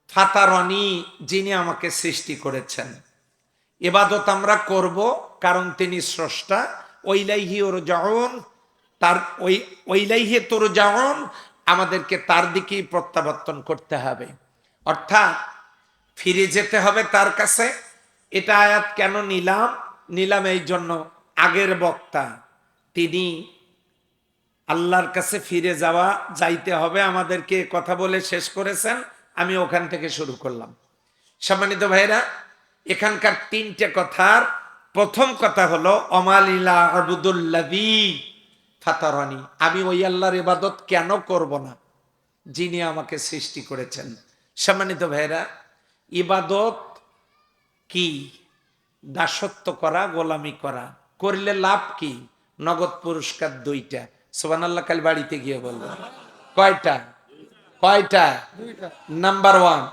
ফাতারানি, যিনি আমাকে সৃষ্টি করেছেন। ইবাদত আমরা করব কারণ তিনি স্রষ্টা। ওইলাইহি তুরজাউন, তার ওইলাইহি তুরজাউন, আমাদেরকে তার দিকেই প্রত্যাবর্তন করতে হবে, অর্থাৎ ফিরে যেতে হবে তার কাছে। এটা আয়াত কেন নিলাম এই জন্য, আগের বক্তা তিনি আল্লাহর কাছে ফিরে যাইতে হবে আমাদেরকে কথা বলে শেষ করেছেন। আমি ওখান থেকে শুরু করলাম। সম্মানিত ভাইরা, এখানকার তিনটে কথার প্রথম কথা হলো অমালিলা আবুদুল্লাযী ফাতারানি, আমি ওই আল্লাহর ইবাদত কেন করব না যিনি আমাকে সৃষ্টি করেছেন। সম্মানিত ভাইরা, ইবাদত কি? দাসত্ব করা, গোলামি করা। করলে লাভ কি? নগদ পুরস্কার ২টা। সুবহানাল্লাহ কাল বাড়িতে গিয়ে বলবো। কয়টা? নাম্বার 1,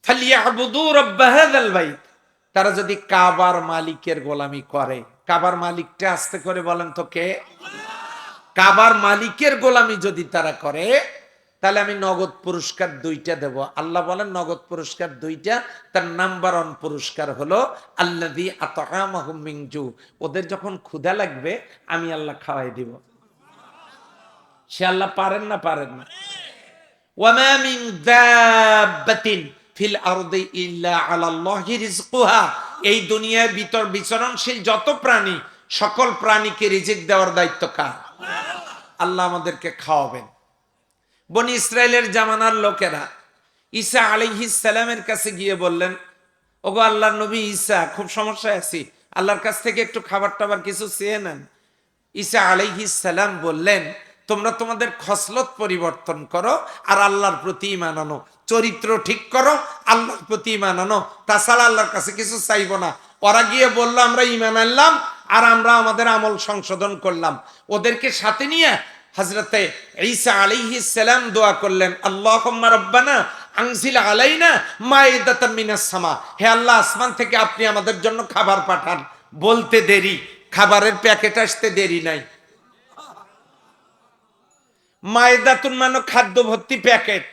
ফালিয়াবুদু রাব্ব হাযাল বাইত। তারা যদি কাবার মালিকের গোলামি করে, কাবার মালিকটা আস্তে করে বলেন তো কে? কাবার মালিকের গোলামি যদি তারা করে, তাহলে আমি নগদ পুরস্কার 2টা দেব। আল্লাহ বলেন নগদ পুরস্কার 2টা। তার নাম্বার 1 পুরস্কার হলো আল্লাযী আতআমাহুম মিন জু। ওদের যখন ক্ষুধা লাগবে আমি আল্লাহ খাওয়াই দিব। সে আল্লাহ পারেন না? পারেন না। ওয়া মা মিন দাব্বাতিন ফিল আরদি ইল্লা আলাল্লাহি রিজকুহা। এই দুনিয়ার ভিতর বিচরণশীল যত প্রাণী, সকল প্রাণীকে রিজিক দেওয়ার দায়িত্ব কার? আল্লাহ আমাদেরকে খাওয়াবেন। বনি ইসরায়েলের জামানার লোকেরা ঈসা আলাইহিস সালামের কাছে গিয়ে বললেন, ওগো আল্লাহর নবী ঈসা, খুব সমস্যায় আছি, আল্লাহর কাছ থেকে একটু খাবার টাবার কিছু চেয়ে নেন। ঈসা আলাইহিস সালাম বললেন, তোমরা তোমাদের খসলত পরিবর্তন করো আর আল্লাহর প্রতি ঈমান আনো, চরিত্র ঠিক করো, আল্লাহর প্রতি ঈমান আনো, তাছাড়া আল্লাহর কাছে কিছু চাইবো না। ওরা গিয়ে বলল আমরা ঈমান আনলাম আর আমরা আমাদের আমল সংশোধন করলাম। ওদেরকে সাথে নিয়ে হযরতে ঈসা আলাইহিস সালাম দোয়া করলেন, আল্লাহুম্মা রাব্বানা আনজিল আলাইনা মাইদাতাম মিনাস সামা। হে আল্লাহ, আসমান থেকে আপনি আমাদের জন্য খাবার পাঠান। বলতে দেরি, খাবারের প্যাকেট আসতে দেরি নাই। মাইদাতুন মানে খাদ্য ভর্তি প্যাকেট।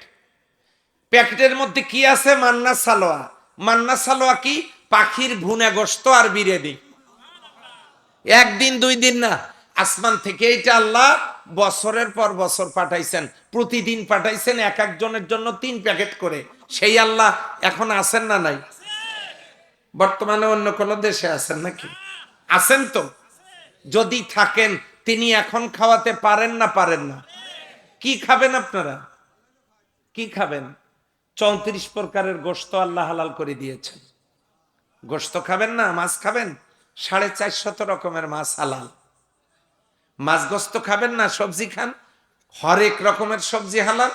প্যাকেটের মধ্যে কি আছে? মান্না সালোয়া। মান্না সালোয়া কি? পাখির ভুনা গোশত আর বিরিয়ানি। একদিন 2 দিন না, আসমান থেকে এটা আল্লাহ বছরের পর বছর পাঠাইছেন, প্রতিদিন পাঠাইছেন, এক একজনের জন্য 3 প্যাকেট করে। সেই আল্লাহ এখন আছেন না নাই? বর্তমানে অন্য কোন দেশে আছেন নাকি? আছেন তো? যদি থাকেন, তিনি এখন খাওয়াতে পারেন না? পারেন না? কি খাবেন আপনারা? কি খাবেন? 34 প্রকারের গোশত আল্লাহ হালাল করে দিয়েছেন। গোশত খাবেন না? মাছ খাবেন? 450 রকমের মাছ হালাল। মাছ গোশত খাবেন না? সবজি খান, হরেক রকমের সবজি হালাল।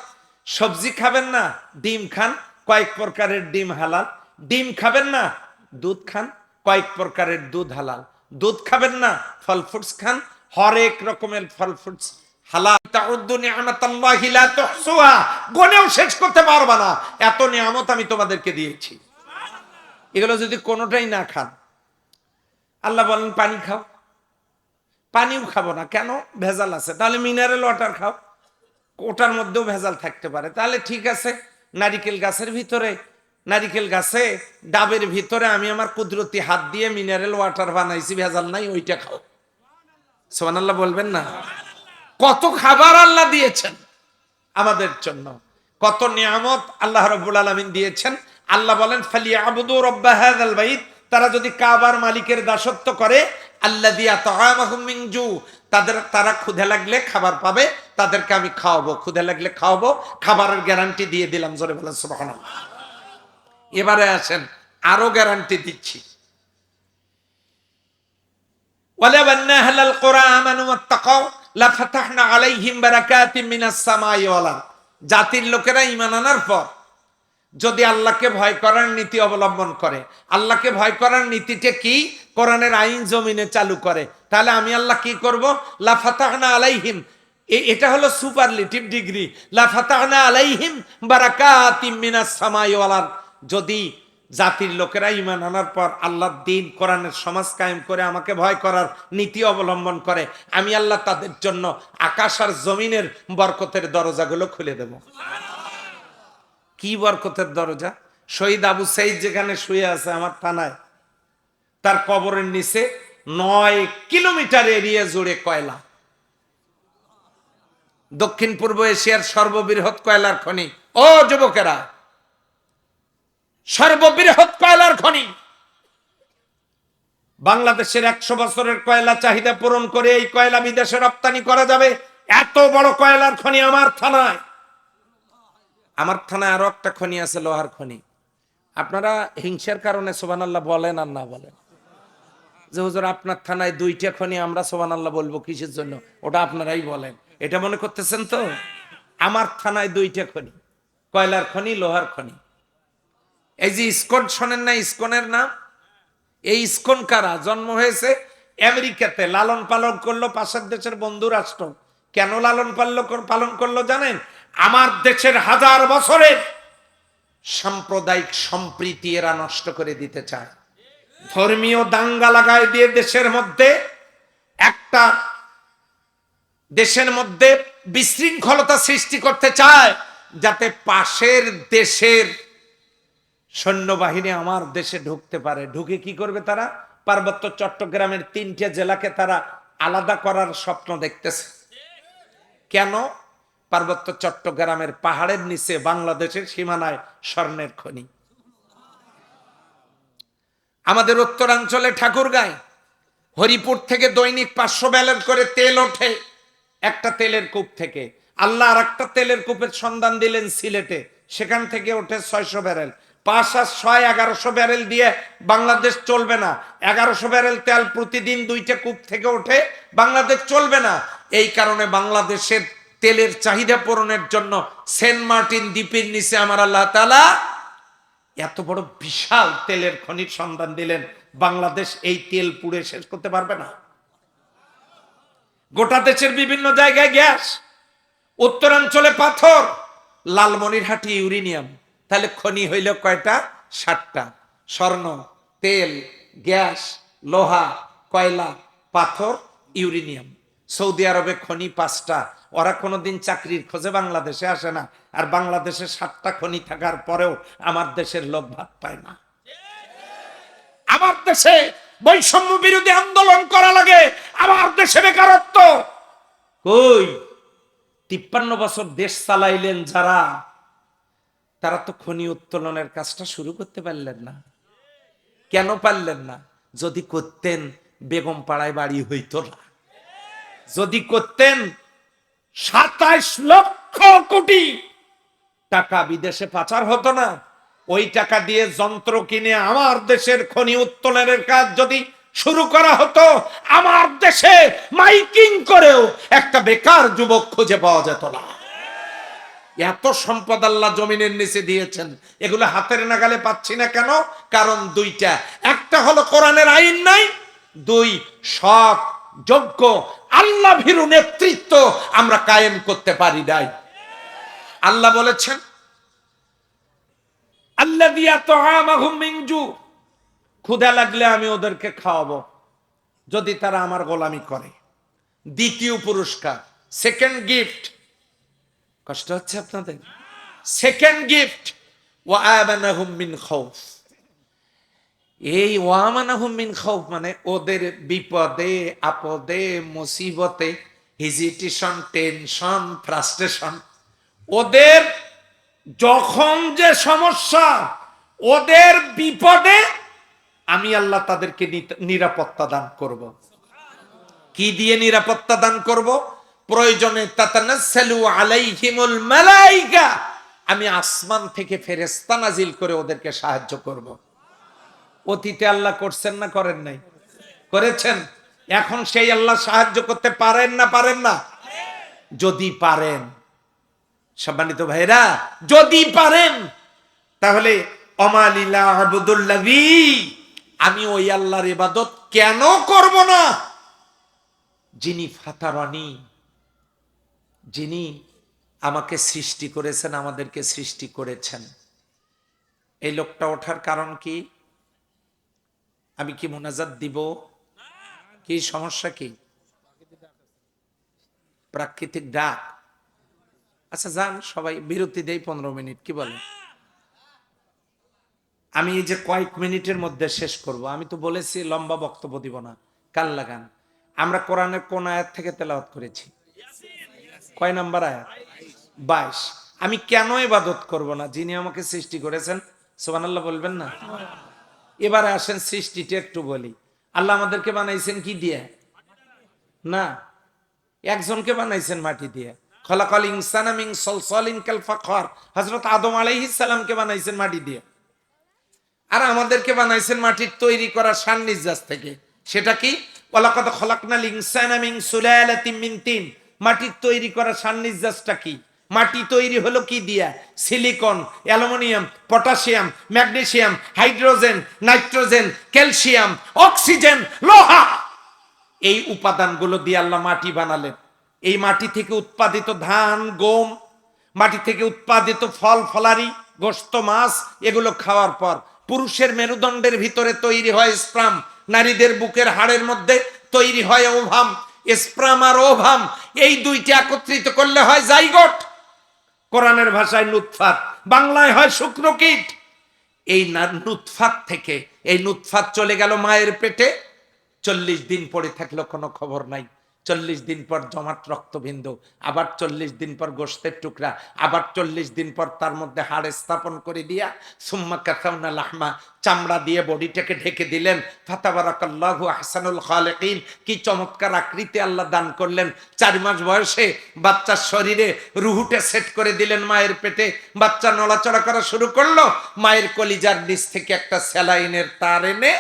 সবজি খাবেন না? ডিম খান, কয়েক প্রকারের ডিম হালাল। ডিম খাবেন না? দুধ খান, কয়েক প্রকারের দুধ হালাল। দুধ খাবেন না? ফল ফ্রুটস খান, হরেক রকমের ফল ফ্রুটস হালা তাউদ্দু নি'মাতাল্লাহি লা তুহসুহা, গনেও শেষ করতে পারবা না, এত নিয়ামত আমি তোমাদেরকে দিয়েছি। এগুলো যদি কোনোটাই না খান, আল্লাহ বলেন পানি খাও, পানিও খাবো না, কেন? ভেজাল আছে। তাহলে মিনারেল ওয়াটার খাও, ওটার মধ্যেও ভেজাল থাকতে পারে। তাহলে ঠিক আছে, নারিকেল গাছের ভিতরে, নারিকেল গাছে ডাবের ভিতরে আমি আমার কুদরতি হাত দিয়ে মিনারেল ওয়াটার বানাইছি, ভেজাল নাই, ওইটা খাও। সুবহানাল্লাহ বলবেন না? কত খাবার আল্লাহ দিয়েছেন আমাদের জন্য, কত নিয়ামত আল্লাহ রাব্বুল আলামিন দিয়েছেন। আল্লাহ বলেন ফালিয়াবুদু রাব্ব হাযাল বাইত, তারা যদি কাবার মালিকের দাসত্ব করে, আল্লাযী আত'আমাহুম মিন জু, তারা ক্ষুধা লাগলে খাবার পাবে, তাদেরকে আমি খাওয়াবো, ক্ষুধা লাগলে খাওয়াবো, খাবারের গ্যারান্টি দিয়ে দিলাম। জোরে বলেন সুবহানাল্লাহ। এবারে আসেন, আরো গ্যারান্টি দিচ্ছি। ওয়ালাউ আন্না আহলাল কুরআ আমানু ওয়াত্তাকাউ লাফাতাহনা আলাইহিম বারাকাতিম মিনাস সামাই ওয়াল আরদ, জাতির লোকেরা ঈমান আনার পর যদি আল্লাহকে ভয় করার নীতি অবলম্বন করে, আল্লাহকে ভয় করার নীতিটা কি? কোরআনের আইন জমিনে চালু করে, তাহলে আমি আল্লাহ কি করব? লাফাতাহনা আলাইহিম, এটা হলো সুপারলেটিভ ডিগ্রি, লাফাতাহনা আলাইহিম বারাকাতিম মিনাস সামাই ওয়াল আরদ। যদি জাতির লোকেরা ঈমান আনার পর আল্লাহর দ্বীন কোরআনের সমাজ কায়েম করে আমাকে ভয় করার নীতি অবলম্বন করে, আমি আল্লাহ তাদের জন্য আকাশ আর জমিনের বরকতের দরজাগুলো খুলে দেব। কি বরকতের দরজা? শহীদ আবু সাইদ যেখানে শুয়ে আছে আমার থানায়, তার কবরের নিচে 9 কিলোমিটার এরিয়া জুড়ে কয়লা, দক্ষিণ পূর্ব এশিয়ার সর্ববৃহৎ কয়লার খনি। ও যুবকেরা, সর্ববৃহৎ কয়লার খনি। বাংলাদেশের 100 বছরের কয়লা চাহিদা পূরণ করে এই কয়লা বিদেশে রপ্তানি করা যাবে, এত বড় কয়লার খনি আমার থানায়। আমার থানায় আরো একটা খনি আছে, লোহার খনি। আপনারা হিংসার কারণে সুবহানাল্লাহ বলেন আর না বলেন, যে হুজুর আপনার থানায় 2টা খনি, আমরা সুবহানাল্লাহ বলবো কিসের জন্য? ওটা আপনারাই বলেন, এটা মনে করতেছেন তো? আমার থানায় 2টা খনি, কয়লার খনি, লোহার খনি। এই যে ইসকন শোনেন না, ইসকনের নাম? এই ইসকন কারা? জন্ম হয়েছে আমেরিকাতে, লালন পালন করলো পাশের দেশের বন্ধু রাষ্ট্র। কেন লালন পালন করলো জানেন? আমার দেশের 1000 বছরের সাম্প্রদায়িক সম্প্রীতি এরা নষ্ট করে দিতে চায়, ধর্মীয় দাঙ্গা লাগায় দিয়ে দেশের মধ্যে একটা বিশৃঙ্খলতা সৃষ্টি করতে চায়, যাতে পাশের দেশের সৈন্যবাহিনী আমার দেশে ঢুকতে পারে। ঢুকে কি করবে তারা? পার্বত্য চট্টগ্রামের 3টে জেলাকে তারা আলাদা করার স্বপ্ন দেখতেছে। কেন? পার্বত্য চট্টগ্রামের পাহাড়ের নিচে বাংলাদেশের সীমানায় স্বর্ণের খনি। আমাদের উত্তরাঞ্চলে ঠাকুরগাঁয়, হরিপুর থেকে দৈনিক 500 ব্যারেল করে তেল ওঠে একটা তেলের কূপ থেকে। আল্লাহ আর একটা তেলের কূপের সন্ধান দিলেন সিলেটে, সেখান থেকে ওঠে 600 ব্যারেল। 5 আর 6 1100 ব্যারেল দিয়ে বাংলাদেশ চলবে না। 1100 ব্যারেল তেল প্রতিদিন 2টা কূপ থেকে ওঠে, বাংলাদেশ চলবে না। এই কারণে বাংলাদেশের তেলের চাহিদা পূরণের জন্য সেন্ট মার্টিন দ্বীপের নিচে আমার আল্লাহ তাআলা এত বড় বিশাল তেলের খনির সন্ধান দিলেন। বাংলাদেশ এই তেল পুড়ে শেষ করতে পারবে না। গোটা দেশের বিভিন্ন জায়গায় গ্যাস, উত্তরাঞ্চলে পাথর, লালমনিরহাটে ইউরেনিয়াম। তাহলে খনি হইল কয়টা? 7টা। স্বর্ণ, তেল, গ্যাস, লোহা, কয়লা, পাথর, ইউরেনিয়াম। সৌদি আরবে খনি 5টা। ওরা কোনোদিন চাকরির খোঁজে বাংলাদেশে আসে না, আর বাংলাদেশে 7টা খনি থাকার পরেও আমার দেশের লোক ভাত পায় না। আমার দেশে বৈষম্য বিরোধী আন্দোলন করা লাগে, আমার দেশে বেকারত্ব কই? 53 বছর দেশ চালাইলেন যারা, তারা তো খনি উত্তোলনের কাজটা শুরু করতে পারলেন না। কেন পারলেন না? যদি করতেন বেগম পাড়ায় বাড়ি হইতো না। যদি করতেন 27 লক্ষ কোটি টাকা বিদেশে পাচার হতো না। ওই টাকা দিয়ে যন্ত্র কিনে আমার দেশের খনি উত্তোলনের কাজ যদি শুরু করা হতো, আমার দেশে মাইকিং করেও একটা বেকার যুবক খুঁজে পাওয়া যেত না। এত সম্পদ আল্লাহ জমিনের নিচে দিয়েছেন, এগুলো হাতের নাগালে পাচ্ছি না কেন? কারণ 2টা। একটা হলো কোরআনের আইন নাই, 2 সৎ যোগ্য আল্লাহ ভীরু নেতৃত্ব আমরা কায়েম করতে পারি নাই। আল্লাহ বলেছেন আল্লাযী আত'আমাহুম মিন জু, ক্ষুধা লাগলে আমি ওদেরকে খাওয়াবো যদি তারা আমার গোলামি করে। দ্বিতীয় পুরস্কার, সেকেন্ড গিফট। কষ্ট হচ্ছে আপনাদের? সেকেন্ড গিফট, ওয়া আমানাহুম মিন খাউফ। এই ওয়া আমানাহুম মিন খাউফ মানে ওদের বিপদে আপদে মুসিবতে, হেজিটেশন, টেনশন, ফ্রাস্ট্রেশন, ওদের যখন যে সমস্যা, ওদের বিপদে আমি আল্লাহ তাদেরকে নিরাপত্তা দান করব। কি দিয়ে নিরাপত্তা দান করব? প্রয়োজনে তাতানাসসালু আলাইহিমুল মালাইকা, আমি আসমান থেকে ফেরেশতা নাজিল করে ওদেরকে সাহায্য করব। অতীতে আল্লাহ করছেন না করেন নাই? করেছেন। এখন সেই আল্লাহ সাহায্য করতে পারেন না পারেন না? যদি পারেন, সম্মানিত ভাইরা, যদি পারেন, তাহলে অমালিলা আবুদুল্লাহি, আমি ওই আল্লাহর ইবাদত কেন করব না যিনি ফাতারানি, যিনি আমাকে সৃষ্টি করেছেন, আমাদেরকে সৃষ্টি করেছেন। এই লোকটা ওঠার কারণ কি? আমি কি মুনাজাত দিব? কি সমস্যা? কি প্রাকৃতিক ডাক? আচ্ছা যান, সবাই বিরতি দেই 15 মিনিট, কি বলে? আমি এই যে কয়েক মিনিটের মধ্যে শেষ করব। আমি তো বলেছি লম্বা বক্তব্য দিব না, কাল লাগান। আমরা কোরআনের কোন আয়াত থেকে তেলাওয়াত করেছি? কয় নাম্বার আয়াত? 22। আমি কেন ইবাদত করব না যিনি আমাকে সৃষ্টি করেছেন? সুবহানাল্লাহ বলবেন না? এবারে আসেন সৃষ্টিটা একটু বলি। আল্লাহ আমাদেরকে বানাইছেন কি দিয়ে? না, একজনকে বানাইছেন মাটি দিয়ে। খলাকাল ইনসানা মিন সলসালিন কাল ফাখর, হযরত আদম আলাইহিস সালামকে বানাইছেন মাটি দিয়ে। আর আমাদেরকে বানাইছেন মাটির তৈরি করা সান্নিজাস থেকে। সেটা কি? ওয়ালাকাদ খলাকনাল ইনসানা মিন সুলালাতিন মিন তিন। মাটির তৈরি করা সান্নিজাসটা কি? মাটি তৈরি হলো কি দিয়া? Silicon, aluminium, potassium, magnesium, hydrogen, nitrogen, calcium, oxygen, লোহা। এই উপাদানগুলো দিয়ে আল্লাহ মাটি বানালেন। এই মাটি থেকে উৎপাদিত ধান, গম, মাটি থেকে উৎপাদিত ফল ফলারি, গোশত, মাছ, এগুলো খাওয়ার পর পুরুষের মেরুদণ্ডের ভিতরে তৈরি হয় স্পার্ম, নারীদের বুকের হাড়ের মধ্যে তৈরি হয় ওভাম। স্পার্ম আর ওভাম এই দুইটা একত্রিত করলে হয় জাইগোট। কোরআনের ভাষায় নুতফাত, বাংলায় হয় শুক্রকীট। এই নুতফাত থেকে, এই নুতফাত চলে গেল মায়ের পেটে, 40 দিন পড়ে থাকলো, কোনো খবর নাই। 40 দিন পর জমাট রক্তবিন্দু, আবার 40 দিন পর গোশতের টুকরা, আবার 40 দিন পর তার মধ্যে হাড় স্থাপন করে দিয়া সুম্মা কাসাউনা লাহমা, চামড়া দিয়ে বডিটাকে ঢেকে দিলেন। ফাতাবারাকাল্লাহু আহসানুল খালিকিন, কি চমৎকার আকৃতি আল্লাহ দান করলেন। 4 মাস বয়সে বাচ্চার শরীরে রুহুটে সেট করে দিলেন মায়ের পেটে। বাচ্চা নড়াচড়া করা শুরু করলো। মায়ের কলিজার নিচ থেকে একটা স্যালাইনের তার এনে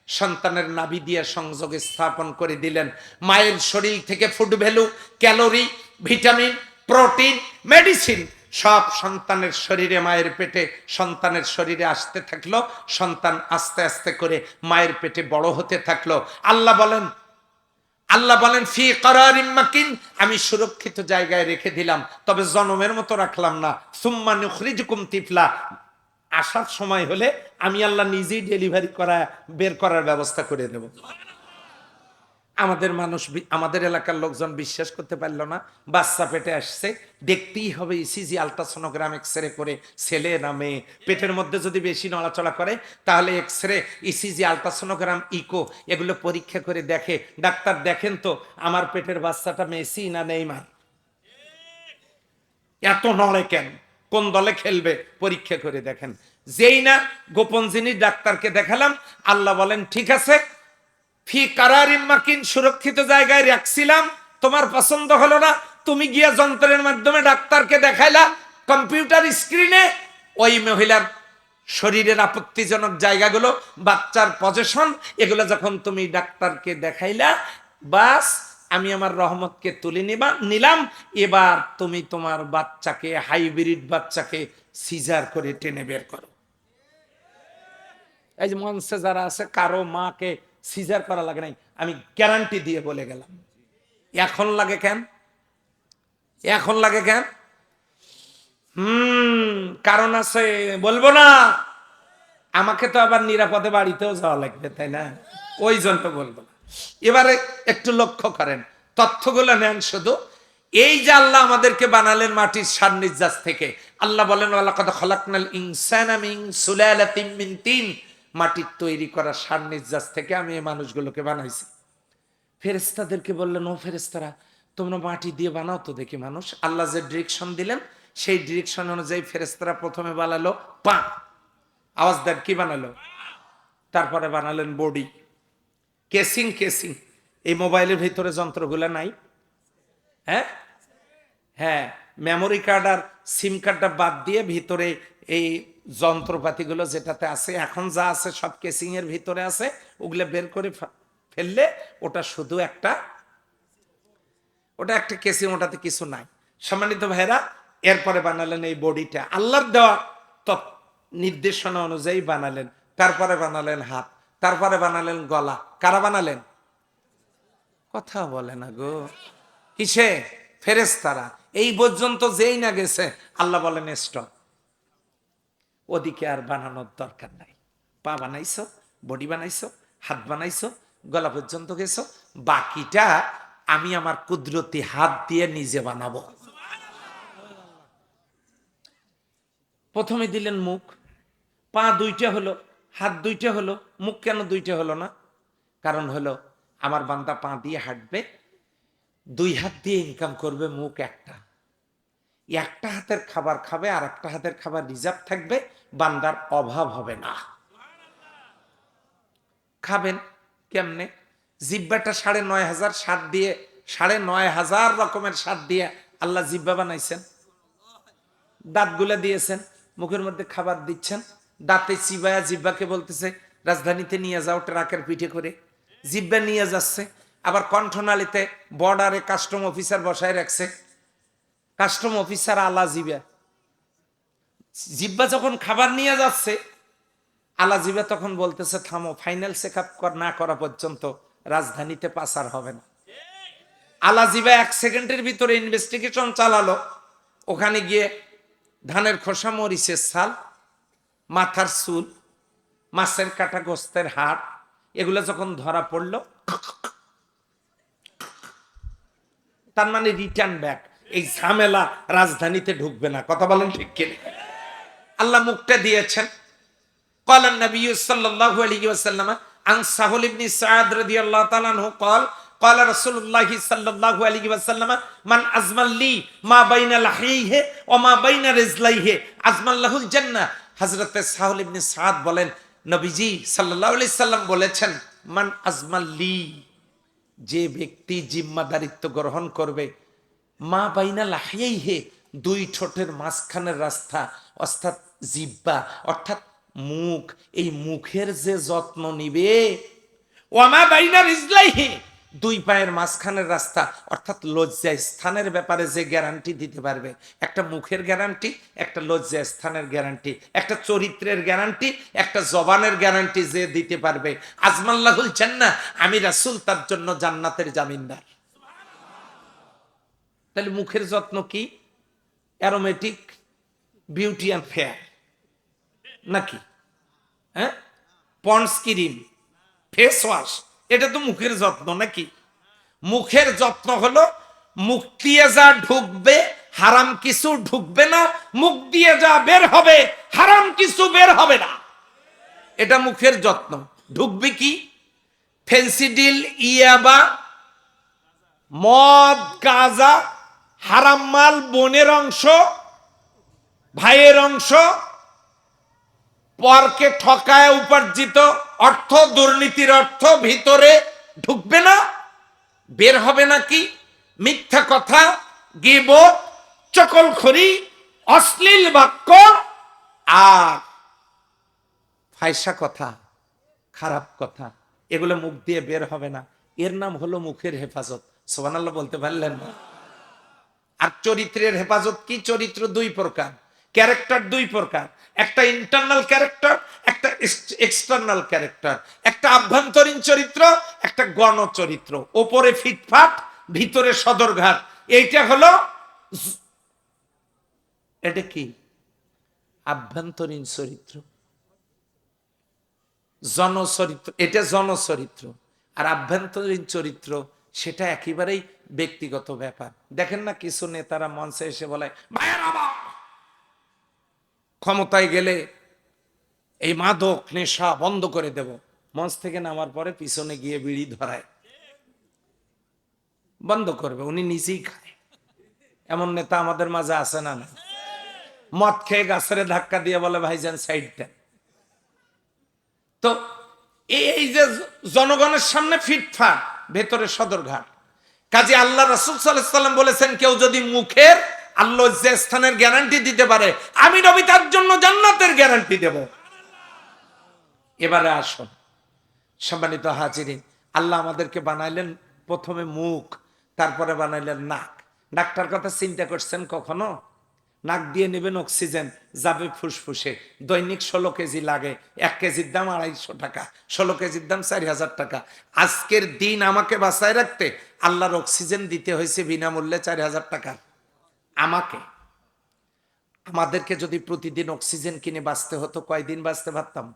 সন্তানের নাভি দিয়ে সংযোগে স্থাপন করে দিলেন। মায়ের শরীর থেকে food value, calorie, vitamin, protein, medicine সব সন্তানের শরীরে, মায়ের পেটে সন্তানের শরীরে আসতে থাকলো। সন্তান আস্তে আস্তে করে মায়ের পেটে বড় হতে থাকলো। আল্লাহ বলেন ফি কারারিম মাকিন, আমি সুরক্ষিত জায়গায় রেখে দিলাম, তবে জনমের মতো রাখলাম না। সুম্মা নুখরিজুকুম তিফলা, আসার সময় হলে আমি আল্লাহ নিজেই ডেলিভারি বের করার ব্যবস্থা করে দেব। আমাদের এলাকার লোকজন বিশ্বাস করতে পারলো না। বাচ্চা পেটে আসছে, দেখতেই হবে ইসিজি, আলট্রাসোনোগ্রাম, এক্সরে করে ছেলে না মেয়ে। পেটের মধ্যে যদি বেশি নড়াচড়া করে তাহলে এক্সরে, ইসিজি, আলট্রাসোনোগ্রাম, ইকো এগুলো পরীক্ষা করে দেখে। ডাক্তার দেখেন তো আমার পেটের বাচ্চাটা মেসি না নেইমার, এত নড়ে কেন, কোন দলে খেলবে, পরীক্ষা করে দেখেন। যেই না গোপন জিনিস ডাক্তারকে দেখালাম, আল্লাহ বলেন ঠিক আছে, ফি কারারিম মাকিন, সুরক্ষিত জায়গায় রাখছিলাম, তোমার পছন্দ হলো না, তুমি গিয়া যন্ত্রের মাধ্যমে ডাক্তারকে দেখাইলা, কম্পিউটার স্ক্রিনে ওই মহিলার শরীরের আপত্তিজনক জায়গাগুলো, বাচ্চার পজিশন, এগুলো যখন তুমি ডাক্তারকে দেখাইলা, বাস আমি আমার রহমতকে তুলে নিলাম। এবার তুমি তোমার বাচ্চাকে, হাইব্রিড বাচ্চাকে সিজার করে টেনে বের করো। এই যে মঞ্চে যারা আছে, কারো মাকে সিজার করা লাগে নাই, আমি গ্যারান্টি দিয়ে বলে গেলাম। এখন লাগে কেন? এখন লাগে কেন? কারণ আছে, বলবো না। আমাকে তো আবার নিরাপদে বাড়িতেও যাওয়া লাগবে, তাই না? ওই জন্য বলবো না। এবারে একটু লক্ষ্য করেন, তথ্যগুলো নেন শুধু। এই যে আল্লাহ আমাদেরকে বানালেন মাটির সান্নিধ্যাস থেকে, আল্লাহ বলেন ওয়ালাকাদ খালাকনাল ইনসানা মিন সুলালাতিন মিন তিন, মাটির তৈরি করা সান্নিধ্যাস থেকে আমি এই মানুষগুলোকে বানাইছি। ফেরেশতাদেরকে বললেন, ও ফেরেশতারা, তোমরা মাটি দিয়ে বানাও তো দেখি মানুষ। আল্লাহ যে ডিরেকশন দিলেন সেই ডিরেকশন অনুযায়ী ফেরেশতারা প্রথমে বানালো পা, আওয়াজ দেন, কি বানালো? তারপরে বানালেন বডি, কেসিং। কেসিং এই মোবাইলের ভিতরে যন্ত্রগুলো নাই? হ্যাঁ হ্যাঁ, মেমোরি কার্ড আর সিম কার্ডটা বাদ দিয়ে ভিতরে এই যন্ত্রপাতিগুলো যেটাতে আছে, এখন যা আছে সব কেসিং এর ভিতরে আছে। ওগুলো বের করে ফেললে ওটা শুধু একটা, ওটা একটা কেসিং, ওটাতে কিছু নাই। সম্মানিত ভাইরা, এরপরে বানালেন এই বডিটা, আল্লাহর দেওয়া নির্দেশনা অনুযায়ী বানালেন। তারপরে বানালেন হাত, তারপরে বানালেন গলা। কারা বানালেন? কথা বলে না গো। কিসে? ফেরেশতারা। এই পর্যন্ত যেই না গেছে আল্লাহ বলেন স্টপ, ওদিকে আর বানানোর দরকার নাই। পা বানাইছো, বডি বানাইছো, হাত বানাইছো, গলা পর্যন্ত গেছো, বাকিটা আমি আমার কুদরতি হাত দিয়ে নিজে বানাবো। প্রথমে দিলেন মুখ, পা দুইটা হলো, হাত দুইটা হলো, মুখ কেন দুইটা হলো না? কারণ হলো আমার বান্দা পা দিয়ে হাঁটবে, দুই হাত দিয়ে ইনকাম করবে, মুখ একটা, একটা হাতের খাবার খাবে আর একটা হাতের খাবার রিজার্ভ থাকবে, বান্দার অভাব হবে না। খাবেন কেমনে? জিব্বাটা ৯,৫০০ স্বাদ দিয়ে, ৯,৫০০ রকমের স্বাদ দিয়ে আল্লাহ জিব্বা বানাইছেন। দাঁতগুলা দিয়েছেন, মুখের মধ্যে খাবার দিচ্ছেন, দাঁতে চিবায়া জিব্বাকে বলতেছে রাজধানীতে নিয়ে যাও ট্রাকের পিঠে করে, জিব্বা নিয়ে যাচ্ছে। আবার কণ্ঠনালীতে বর্ডারে কাস্টম অফিসার বসায় রাখছে, কাস্টম অফিসার আলা জিবা, জিব্বা যখন খাবার নিয়ে যাচ্ছে আলা জিবা তখন বলতেছে থামো, ফাইনাল চেক আপ না করা পর্যন্ত রাজধানীতে পাচার হবে না। আলা জিবা 1 সেকেন্ডের ভিতরে ইনভেস্টিগেশন চালালো। ওখানে গিয়ে ধানের খোসা, মরিচের ছাল, মাথার চুল, মাছের কাটা, গোস্তের হাড়, এগুলো যখন ধরা পড়লো, তার মানে রিটার্ন ব্যাক, এই ঝামেলা রাজধানীতে ঢুকবে না। কথা বলেন ঠিক কিনা? আল্লাহ মুখটা দিয়েছেন। قال النبي صلى الله عليه وسلم عن سهل بن سعد رضي الله تعالى عنه قال قال رسول الله صلى الله عليه وسلم من أزمل لي ما بين لحيه وما بين رجليه أزمل له الجنة। হযরত সাহল ইবনে সাদ বলেন, নবীজি সাল্লাল্লাহু আলাইহি সাল্লাম বলেছেন, মান আজমাল লি, যে ব্যক্তি জিম্মাদারিত্ব গ্রহণ করবে, মা বাইনা লাহিয়াইহে, দুই ঠোঁটের মাঝখানের রাস্তা অর্থাৎ জিব্বা অর্থাৎ মুখ, এই মুখের যে যত্ন নিবে, ওয়ামা বাইনা রিজলাইহি, দুই পায়ের মাঝখানের রাস্তা অর্থাৎ লজ্জা স্থানের ব্যাপারে যে গ্যারান্টি দিতে পারবে, একটা মুখের গ্যারান্টি, একটা লজ্জা স্থানের গ্যারান্টি, একটা চরিত্রের গ্যারান্টি, একটা জবানের গ্যারান্টি যে দিতে পারবে, আজমাল্লাহুল জান্নাহ, আমি রাসূল তার জন্য জান্নাতের জামিনদার। তাহলে মুখের যত্ন কি? অ্যারোমেটিক, বিউটি অ্যান্ড ফেয়ার নাকি? হ্যাঁ, পন্ডস ক্রিম, ফেস ওয়াশ, এটা তো মুখের যত্ন নাকি? মুখের যত্ন হলো মুখ দিয়ে যা ঢুকবে হারাম কিছু ঢুকবে না, মুখ দিয়ে যা বের হবে হারাম কিছু বের হবে না, এটা মুখের যত্ন। ঢুকবে কি? ফেন্সিডিল, ইয়াবা, মদ, গাঁজা, হারাম মাল, বোনের অংশ, ভাইয়ের অংশ, পরকে ঠকায় উপার্জিত অর্থ, দুর্নীতির অর্থ ভিতরে ঢুকবে না, বের হবে নাকি? মিথ্যা কথা, গীবত, চকলখড়ি, অশ্লীল বাক্য আর ফায়সা কথা, খারাপ কথা, এগুলো মুখ দিয়ে বের হবে না। এর নাম হলো মুখের হেফাজত। সুবহানাল্লাহ বলতে পারলেন না? আর চরিত্রের হেফাজত কি? চরিত্র দুই প্রকার, ক্যারেক্টার দুই প্রকার, একটা ইন্টারনাল ক্যারেক্টার, একটা এক্সটার্নাল ক্যারেক্টার, একটা আভ্যন্তরীণ চরিত্র, একটা গণ চরিত্র। ওপরে ফিটফাট, ভিতরে সদরঘাট। এইটা হলো, এটা কি আভ্যন্তরীণ চরিত্র, জনচরিত্র। এটা জনচরিত্র। আর আভ্যন্তরীণ চরিত্র সেটা একেবারেই ব্যক্তিগত ব্যাপার। দেখেন না কিছু নেতারা মঞ্চে এসে বলে, ক্ষমতায় গেলে এই মাদক নেশা বন্ধ করে দেব। মঞ্চ থেকে নামার পরে পিছনে গিয়ে বিড়ি ধরায়, বন্ধ করবে, উনি নিজেই খায়। এমন নেতা আমাদের মাঝে আছে না? না, মদ খেয়ে গাছের ধাক্কা দিয়ে বলে ভাইজান সাইড দেন। তো এই যে জনগণের সামনে ফিটফাট, ভেতরে সদরঘাট। কাজী আল্লাহ রাসূল সাল্লাল্লাহু আলাইহি ওয়াসাল্লাম বলেছেন, কেউ যদি মুখের আল্লাহ যে স্থানের গ্যারান্টি দিতে পারে, আমি নবী তার জন্য জান্নাতের গ্যারান্টি দেব। এবারে আসুন সম্মানিত হাজিরিন, আল্লাহ আমাদেরকে বানাইলেন প্রথমে মুখ, তারপরে বানাইলেন নাক। ডাক্তার কথা চিন্তা করছেন কখনো? নাক দিয়ে নেবেন অক্সিজেন, যাবে ফুসফুসে। দৈনিক 16 কেজি লাগে, 1 কেজির দাম 250 টাকা, 16 কেজির দাম 4000 টাকা। আজকের দিন আমাকে বাঁচায় রাখতে আল্লাহর অক্সিজেন দিতে হয়েছে বিনামূল্যে 4000 টাকা আমাকে। আমাদেরকে যদি প্রতিদিন অক্সিজেন কিনে বাঁচতে হতো, কয়দিন বাঁচতে পারতাম?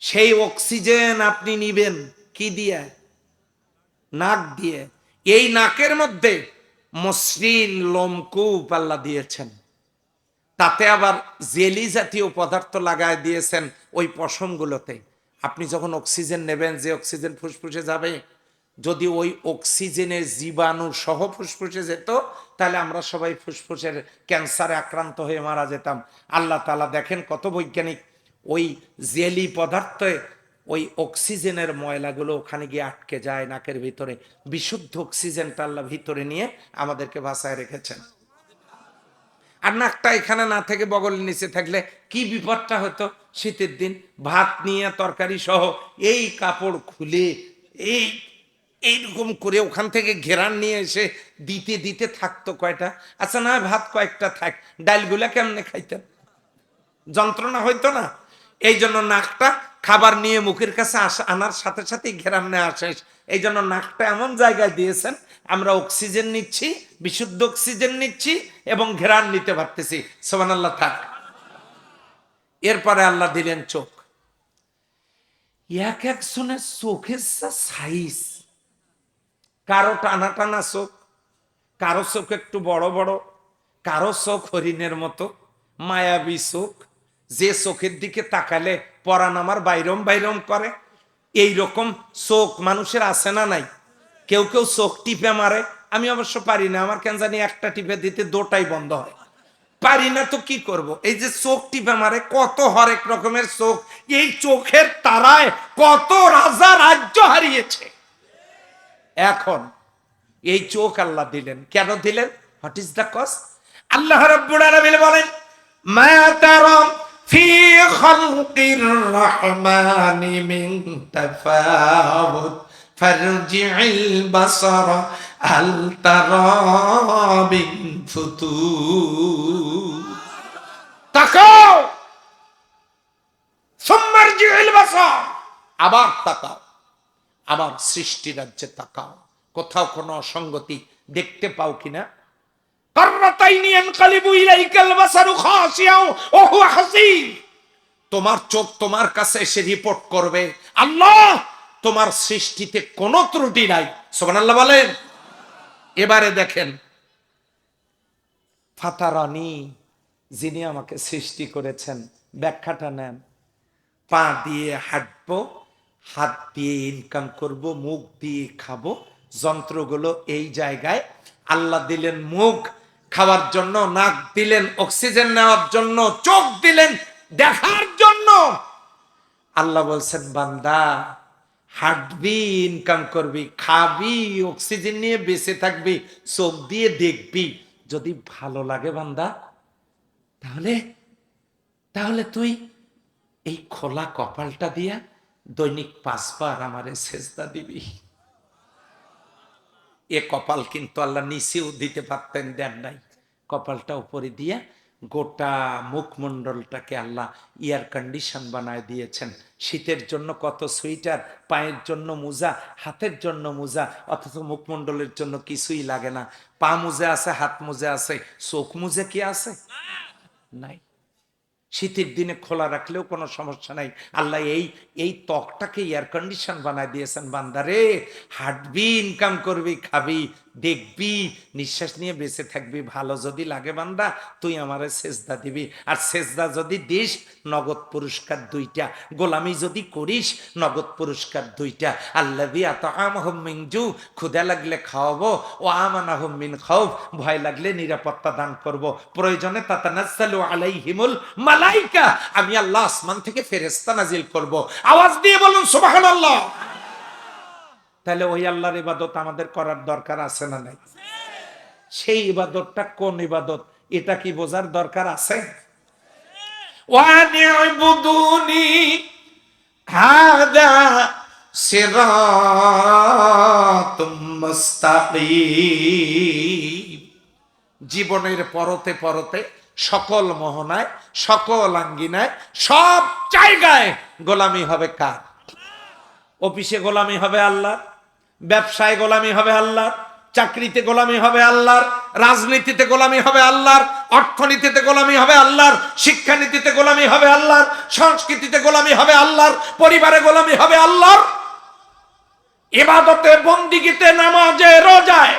সেই অক্সিজেন আপনি নিবেন কি দিয়ে? নাক দিয়ে। এই নাকের মধ্যে মসৃণ লোমকূপ আল্লাহ দিয়েছেন, তাতে আবার জেলি জাতীয় পদার্থ লাগায় দিয়েছেন ওই পশমগুলোতে। আপনি যখন অক্সিজেন নেবেন, যে অক্সিজেন ফুসফুসে যাবে, যদি ওই অক্সিজেনের জীবাণু সহ ফুসফুসে যেত, তাহলে আমরা সবাই ফুসফুসের ক্যান্সারে আক্রান্ত হয়ে মারা যেতাম। আল্লাহ তাআলা দেখেন কত বৈজ্ঞানিক, ওই জেলি পদার্থে ওই অক্সিজেনের ময়লাগুলো ওখানে গিয়ে আটকে যায় নাকের ভিতরে। বিশুদ্ধ অক্সিজেনটা আল্লাহ ভিতরে নিয়ে আমাদেরকে বাঁচায় রেখেছেন। আর নাকটা এখানে না থেকে বগলের নিচে থাকলে কি বিপদটা হতো? শীতের দিন ভাত নিয়ে তরকারি সহ এই কাপড় খুলে এই এইরকম করে ওখান থেকে ঘেরান নিয়ে এসে দিতে দিতে থাকতো কয়টা? আচ্ছা না, ভাত কয়েকটা থাক, ডালগুলা কেমনে খাইতেন? যন্ত্রণা হইতো না? এই জন্য নাকটা খাবার নিয়ে মুখের কাছে আনার সাথে সাথে ঘেরান নেওয়া শেষ। এই জন্য নাকটা এমন জায়গায় দিয়েছেন, আমরা অক্সিজেন নিচ্ছি, বিশুদ্ধ অক্সিজেন নিচ্ছি এবং ঘেরান নিতে পারতেছি। সুবহানাল্লাহ থাক। এরপরে আল্লাহ দিলেন চোখ। এক একজনের চোখের সাইজ, কারো টানা টানা চোখ, কারো চোখ একটু বড় বড়, কারো চোখ হরিণের মতো মায়াবী চোখ, যে চোখের দিকে তাকালে পরাণ আমার বাইরম বাইরম করে। এই রকম চোখ মানুষের আছে না নাই? কেউ কেউ চোখ টিপে মারে, আমি অবশ্য পারি না, আমার কেন জানি একটা টিপে দিতে দুটাই বন্ধ হয়। পারি না তো কি করব? এই যে চোখ টিপে মারে, কত হরেক রকমের চোখ। এই চোখের তারায় কত রাজা রাজ্য হারিয়েছে। এখন এই চোখ আল্লাহ দিলেন, কেন দিলেন? What is the cause? Allah রাব্বুল আলামিন বলেন, মা তারা ফি খালকির রহমানি মিন তাফাউত ফারজি'ল বাসারা হাল তারা মিন ফুতুর। তাকাও, সুম্মারজি'ল বাসার, আবার তাকাও, আমার সৃষ্টি রাজ্যে তাকাও, কোথাও কোনো অসঙ্গতি দেখতে পাও কিনা? তোমার চোখ তোমার কাছে এসে রিপোর্ট করবে, আল্লাহ তোমার সৃষ্টিতে কোনো ত্রুটি নাই। সুবহানাল্লাহ বলেন। এবারে দেখেন, ফাতারানি, যিনি আমাকে সৃষ্টি করেছেন, ব্যাখ্যাটা নেন। পা দিয়ে হাঁটবো, হাত দিয়ে ইনকাম করব, মুখ দিয়ে খাবো, যন্ত্রগুলো এই জায়গায়। আল্লাহ দিলেন মুখ খাওয়ার জন্য, নাক দিলেন অক্সিজেন নেওয়ার জন্য, চোখ দিলেন দেখার জন্য। আল্লাহ বলছেন, বান্দা হাঁটবি, ইনকাম করবি, খাবি, অক্সিজেন নিয়ে বেঁচে থাকবি, চোখ দিয়ে দেখবি। যদি ভালো লাগে বান্দা, তাহলে তাহলে তুই এই খোলা কপালটা দিয়া দৈনিক 5 বার আমারে সেজদা দিবি। এ কপাল কিন্তু আল্লাহ নিচেও দিতে পারতেন, দেন নাই। কপালটা উপরে দিয়া গোটা মুখমণ্ডলটাকে আল্লাহ এয়ার কন্ডিশন বানায় দিয়েছেন। শীতের জন্য কত সোয়েটার, পায়ের জন্য মোজা, হাতের জন্য মোজা, অথচ মুখমণ্ডলের জন্য কিছুই লাগে না। পা মুজে আছে, হাত মুজে আছে, চোখ মুজে কি আছে? নাই। শীতের দিনে খোলা রাখলেও কোনো সমস্যা নাই। আল্লাহ এই এই ত্বকটাকে এয়ার কন্ডিশন বানায় দিয়েছেন। বান্দারে, হাঁটবি, ইনকাম করবি, খাবি, দেখবি, নিঃশ্বাস নিয়ে বেঁচে থাকবি। ভালো যদি লাগে বান্দা, তুই আমারে সেজদা দিবি। আর সেজদা যদি দিস, নগদ পুরস্কার 2টা। গোলামি যদি করিস, নগদ পুরস্কার 2টা। আল্লাযী আতআমাহুম মিন জু, ক্ষুধা লাগলে খাওয়াবো, ও আমানাহুম মিন খাউফ, ভয় লাগলে নিরাপত্তা দান করব। প্রয়োজনে তাতানাজ্জালু আলাইহিমুল মালাইকা, আমি আল্লাহ আসমান থেকে ফেরেশতা নাজিল করব। আওয়াজ দিয়ে বলুন সুবহানাল্লাহ। তাহলে ওই আল্লাহর ইবাদত আমাদের করার দরকার আছে না নাই? সেই ইবাদতটা কোন ইবাদত, এটা কি বোঝার দরকার আছে? ওয়ানি'বুদুনি হাদা সিরাতুম মুস্তাকিম। জীবনের পরতে পরতে, সকল মোহনায়, সকল আঙ্গিনায়, সব জায়গায় গোলামি হবে কার? অফিসে গোলামি হবে আল্লাহর, ব্যবসায় গোলামি হবে আল্লাহর, চাকরিতে গোলামি হবে আল্লাহর, রাজনীতিতে গোলামি হবে আল্লাহর, অর্থনীতিতে গোলামি হবে আল্লাহর, শিক্ষানীতিতে গোলামি হবে আল্লাহর, সংস্কৃতিতে গোলামি হবে আল্লাহর, পরিবারে গোলামি হবে আল্লাহর, ইবাদতে, বন্দিগিতে, নামাজে, রোজায়,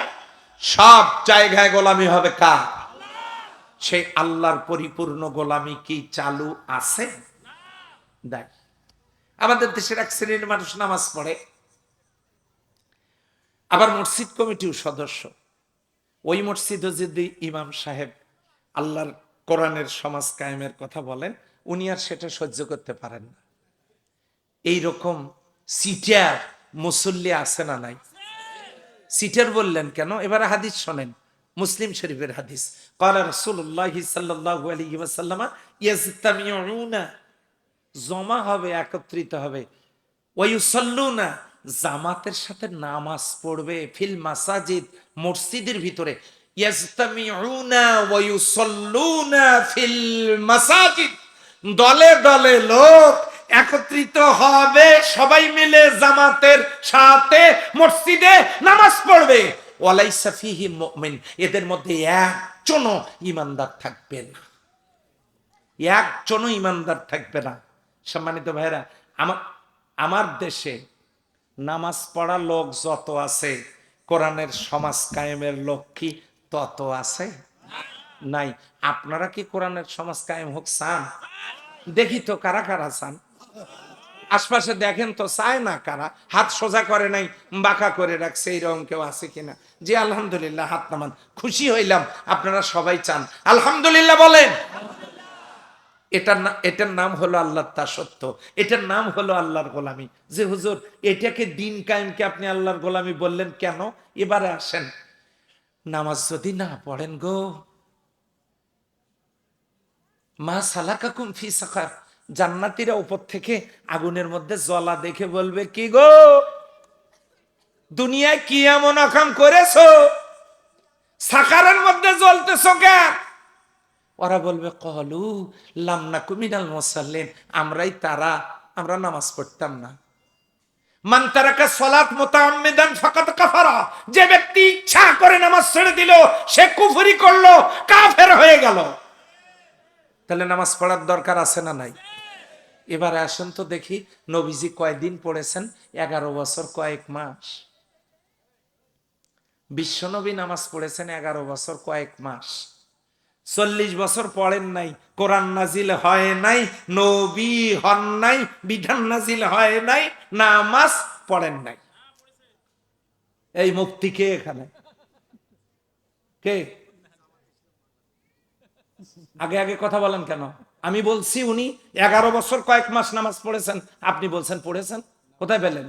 সব জায়গায় গোলামি হবে কার? সেই আল্লাহর পরিপূর্ণ গোলামি কি চালু আছে? দেখ, আমাদের দেশের এক শ্রেণীর মানুষ নামাজ পড়ে, আবার মসজিদ কমিটিও সদস্য। ওই মসজিদে যদি ইমাম সাহেব আল্লাহর কোরআনের সমাজ কায়েমের কথা বলেন, উনি আর সেটা সহ্য করতে পারেন না। এইরকম সিটার মুসল্লি আছে না নাই? সিটার বললেন কেন? এবারে হাদিস শোনেন, মুসলিম শরীফের হাদিস। ক্বালা রাসূলুল্লাহ সাল্লাল্লাহু আলাইহি ওয়াসাল্লাম ইয়াজতামিউনা, জমা হবে, একত্রিত হবে, ওয়ায়ুসাল্লুনা, জামাতের সাথে নামাজ পড়বে, ফিল মাসাজিদ, মসজিদের ভিতরে, ইয়াজতামিউনা ওয়ায়ুসাল্লুনা ফিল মাসাজিদ, দলে দলে লোক একত্রিত হবে, সবাই মিলে জামাতের সাথে মসজিদে নামাজ পড়বে। ওয়ালাইসা ফিহি মুমিন, এদের মধ্যে একজনও ঈমানদার থাকবে না, একজনও ঈমানদার থাকবে না। সম্মানিত ভাইরা, আমার দেশে নামাজ পড়া লোক যত আছে, কোরআনের সমাজ কায়েমের লোক কি তত আছে? নাই। আপনারা কি কোরআনের সমাজ কায়েম হোক চান? দেখি তো কারা কারা চান। আশপাশে দেখেন তো, চায় না কারা? হাত সোজা করে নাই, বাঁকা করে রাখছে, এইরকম কেউ আছে কিনা? জি আলহামদুলিল্লাহ, হাত নামান, খুশি হইলাম আপনারা সবাই চান, আলহামদুলিল্লাহ বলেন। এটার নাম হলো আল্লাহর দাসত্ব, এটার নাম হলো আল্লাহর গোলামি। যে হুজুর, এটাকে দিন কায়েমকে আপনি আল্লাহর গোলামি বললেন কেন? এবারে আসেন, নামাজ যদি না পড়েন গো, মা সালাকাকুম ফি সাকার, জান্নাতীরা উপর থেকে আগুনের মধ্যে জ্বলা দেখে বলবে, কি গো, দুনিয়ায় কি এমন অকাম করেছো, সাকারের মধ্যে জ্বলতেছো কেন? ওরা বলবে, কলু লাম নাকু মিনাল মুসাল্লিন, আমরাই তারা, আমরা নামাজ পড়তাম না। মান তারাকা সালাত মুতাআম্মিদান ফাকাদ কাফারা, যে ব্যক্তি ইচ্ছা করে নামাজ ছেড়ে দিল, সে কুফরি করলো, কাফের হয়ে গেল। তাহলে নামাজ পড়ার দরকার আছে না নাই? এবারে আসেন তো দেখি, নবীজি কয়দিন পড়েছেন? 11 বছর কয়েক মাস। বিশ্বনবী নামাজ পড়েছেন 11 বছর কয়েক মাস। 40 বছর পড়েন নাই, কোরআন নাজিল হয় নাই, নবী হন নাই, বিধান নাজিল হয় নাই, নামাজ পড়েন নাই। এই মুক্তি কে এখানে? কে? আগে আগে কথা বলেন কেন? আমি বলছি উনি 11 বছর কয়েক মাস নামাজ পড়েছেন, আপনি বলছেন পড়েছেন। কোথায় পেলেন?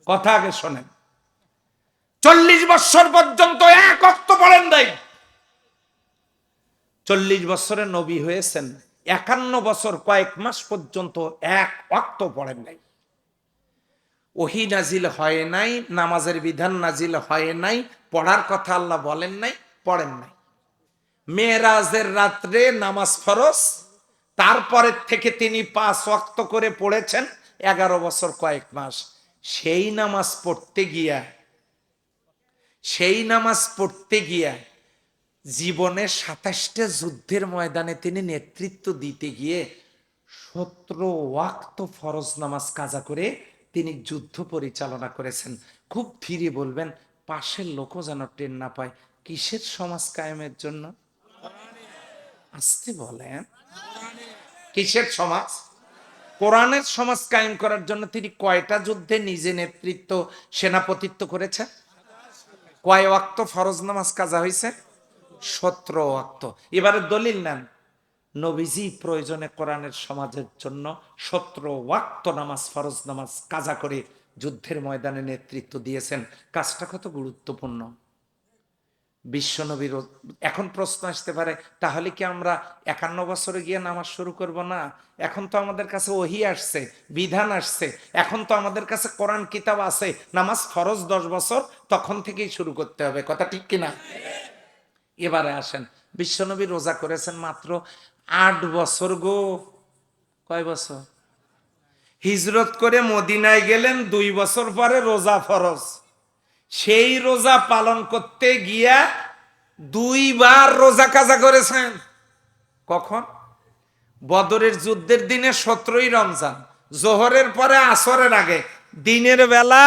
কথা আগে শোনেন। 40 বছর পর্যন্ত এক ওয়াক্ত পড়েন নাই। 40 বছরে নবী হয়েছেন, 51 বছর কয়েক মাস পর্যন্ত এক ওয়াক্ত পড়েন নাই। ওহী নাজিল হয় নাই, নামাজের বিধান নাজিল হয় নাই, পড়ার কথা আল্লাহ বলেন নাই, পড়েন নাই। মেরাজের রাত্রে নামাজ ফরজ, তারপরের থেকে তিনি 5 ওয়াক্ত করে পড়েছেন 11 বছর কয়েক মাস। সেই নামাজ পড়তে গিয়া জীবনে 27টা যুদ্ধের ময়দানে তিনি নেতৃত্ব দিতে গিয়ে 17 ওয়াক্ত ফরজ নামাজ কাজা করে তিনি যুদ্ধ পরিচালনা করেছেন। খুব ধীরে বলবেন, পাশের লোকও যেন টের না পায়। কিসের সমাজ কায়েমের জন্য? আসতে বলেন, কিসের সমাজ? কোরআনের সমাজ কায়েম করার জন্য তিনি কয়টা যুদ্ধে নিজে নেতৃত্ব সেনাপতিত্ব করেছেন? কয় ওয়াক্ত ফরজ নামাজ কাজা হয়েছে? 17 ওয়াক্ত। এবারে দলিল নেন, নবীজি প্রয়োজনে কোরআনের সমাজের জন্য 17 ওয়াক্ত নামাজ ফরজ নামাজ কাজা করে যুদ্ধের ময়দানে নেতৃত্ব দিয়েছেন। কাজটা কত গুরুত্বপূর্ণ। বিশ্বনবীর এখন প্রশ্ন আসতে পারে, তাহলে কি আমরা 51 বছরে গিয়ে নামাজ শুরু করব? না, এখন তো আমাদের কাছে ওহী আসছে, বিধান আসছে, এখন তো আমাদের কাছে কোরআন কিতাব আছে। নামাজ ফরজ 10 বছর, তখন থেকেই শুরু করতে হবে। কথা ঠিক কিনা? এবারে আসেন, বিশ্বনবী রোজা করেছেন মাত্র 8 বছর গো। কয় বছর? হিজরত করে মদিনায় গেলেন 2 বছর পরে রোজা ফরজ। সেই রোজা পালন করতে গিয়া 2 বার রোজা কাজা করেছেন। কখন? বদরের যুদ্ধের দিনে 17ই রমজান, জোহরের পরে আসরের আগে দিনের বেলা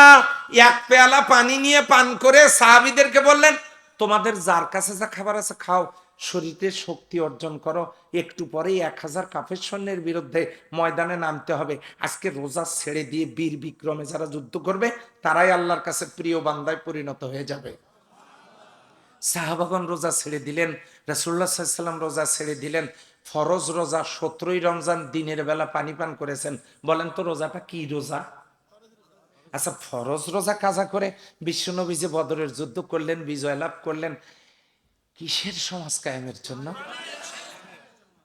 1 পেয়ালা পানি নিয়ে পান করে সাহাবীদেরকে বললেন, তোমাদের যার কাছে যা খাবার আছে খাও, শরীরে শক্তি অর্জন করো, একটু পরেই 1000 কাফের সৈন্যের বিরুদ্ধে ময়দানে নামতে হবে। আজকে রোজা ছেড়ে দিয়ে বীর বিক্রমে যারা যুদ্ধ করবে তারাই আল্লাহর কাছে প্রিয় বান্দায় পরিণত হয়ে যাবে। সাহাবাগণ রোজা ছেড়ে দিলেন, রাসূলুল্লাহ সাল্লাল্লাহু আলাইহি ওয়াসাল্লাম রোজা ছেড়ে দিলেন। ফরজ রোজা 17ই রমজান দিনের বেলা পানি পান করেছেন। বলেন তো রোজাটা কি রোজা? আচ্ছা, ফরজ রোজা কাজা করে বিশ্বনবী যে বদরের যুদ্ধ করলেন, বিজয় লাভ করলেন, কিসের সমাজ কায়েমের জন্য?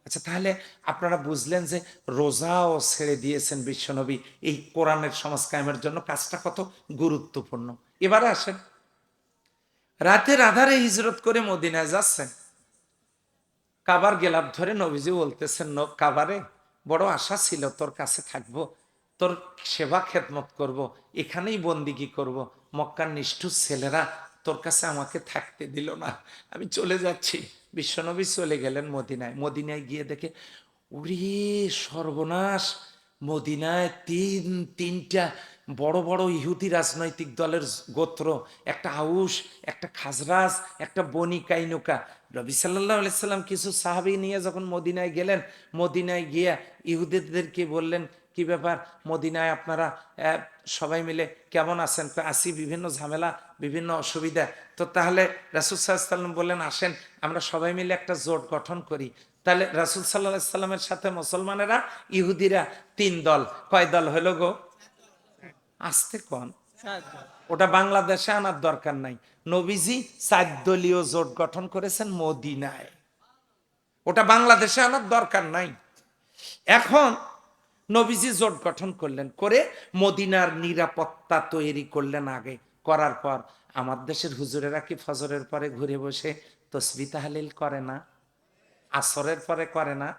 আচ্ছা, তাহলে আপনারা বুঝলেন যে রোজাও ছেড়ে দিয়েছেন বিশ্বনবী এই কোরআনের সমাজ কায়েমের জন্য। কাজটা কত গুরুত্বপূর্ণ। এবারে আসেন, রাতের আধারে হিজরত করে মদিনায় যাচ্ছেন, কাবার গেলাপ ধরে নবীজি বলতেছেন, কাবারে বড় আশা ছিল তোর কাছে থাকবো, তোর সেবা খেদমত করব, এখানেই বন্দিগি করব। মক্কার নিষ্ঠুর ছেলেরা তোর কাছে আমাকে থাকতে দিল না, আমি চলে যাচ্ছি। বিশ্বনবী চলে গেলেন মদিনায়। মদিনায় গিয়ে দেখে, ওরে সর্বনাশ, মদিনায় তিনটা বড় বড় ইহুদি রাজনৈতিক দলের গোত্র, একটা আউস, একটা খাজরাজ, একটা বনি কাইনুকা। নবী সাল্লাল্লাহু আলাইহি সাল্লাম কিছু সাহাবী নিয়ে যখন মদিনায় গেলেন, মদিনায় গিয়া ইহুদিদেরকে বললেন, কি ব্যাপার মদিনায় আপনারা সবাই মিলে কেমন আছেন? আসি, বিভিন্ন ঝামেলা, বিভিন্ন অসুবিধা। তো তাহলে রাসূল সাল্লাল্লাহু আলাইহি সাল্লাম বললেন, আসেন আমরা সবাই মিলে একটা জোট গঠন করি। তাহলে রাসূল সাল্লাল্লাহু আলাইহি সাল্লামের সাথে মুসলমানেরা, ইহুদিরা 3 দল। কয় দল হলো গো? আসতে কোন, ওটা বাংলাদেশে আনার দরকার নাই। নবীজি 4 দলীয় জোট গঠন করেছেন মদিনায়, ওটা বাংলাদেশে আনার দরকার নাই। এখন নবীজি জোট গঠন করলেন, করে মদিনার নিরাপত্তা তৈরি করলেন। আগে করার পর আমার দেশের হুজুরেরা কি ফজরের পরে ঘুরে বসে তসবিহ তাহলিল করে না? আসরের পরে করে না?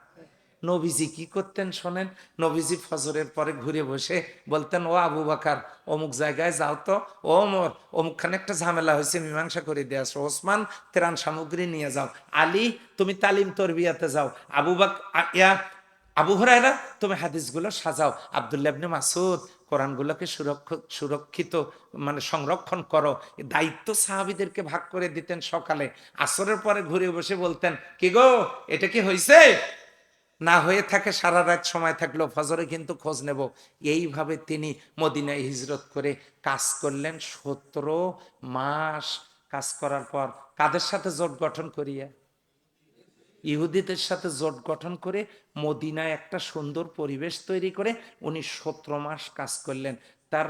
নবীজি কি করতেন শোনেন, নবীজি ফজরের পরে ঘুরে বসে বলতেন, ও আবু বকর অমুক জায়গায় যাও তো, ও ওমর অমুকখানে একটা ঝামেলা হয়েছে, মীমাংসা করে দিয়ে আসো। ওসমান ত্রাণ সামগ্রী নিয়ে যাও। আলী তুমি তালিম তরবিয়াতে যাও। আবু হুরায়রা তুমি হাদিসগুলো সাজাও। আব্দুল্লাহ ইবনে মাসউদ কোরআনগুলোকে সুরক্ষিত মানে সংরক্ষণ করো। দায়িত্ব সাহাবীদেরকে ভাগ করে দিতেন। সকালে আসরের পরে ঘুরে বসে বলতেন, কি গো এটা কি হয়েছে? না হয়ে থাকে সারা রাত সময় থাকলো, ফজরে কিন্তু খোঁজ নেব। এইভাবে তিনি মদিনায় হিজরত করে কাজ করলেন 17 মাস। কাজ করার পর কাদের সাথে জোট গঠন করিয়া? ইহুদিদের সাথে জোট গঠন করে মদিনায় একটা সুন্দর পরিবেশ তৈরি করে উনি 17 মাস কাজ করলেন। তার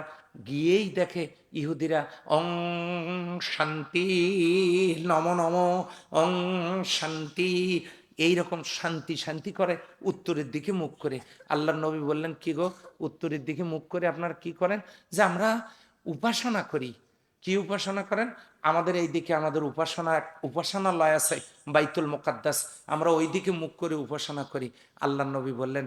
গিয়েই দেখে ইহুদিরা অং শান্তি নম নম, অং শান্তি, এইরকম শান্তি শান্তি করে উত্তরের দিকে মুখ করে। আল্লাহর নবী বললেন, কি গো উত্তরের দিকে মুখ করে আপনারা কি করেন? যে আমরা উপাসনা করি। কি উপাসনা করেন? আমাদের এই দিকে আমাদের উপাসনালয় আছে বাইতুল মুকাদ্দাস, আমরা ওই দিকে মুখ করে উপাসনা করি। আল্লাহ নবী বললেন,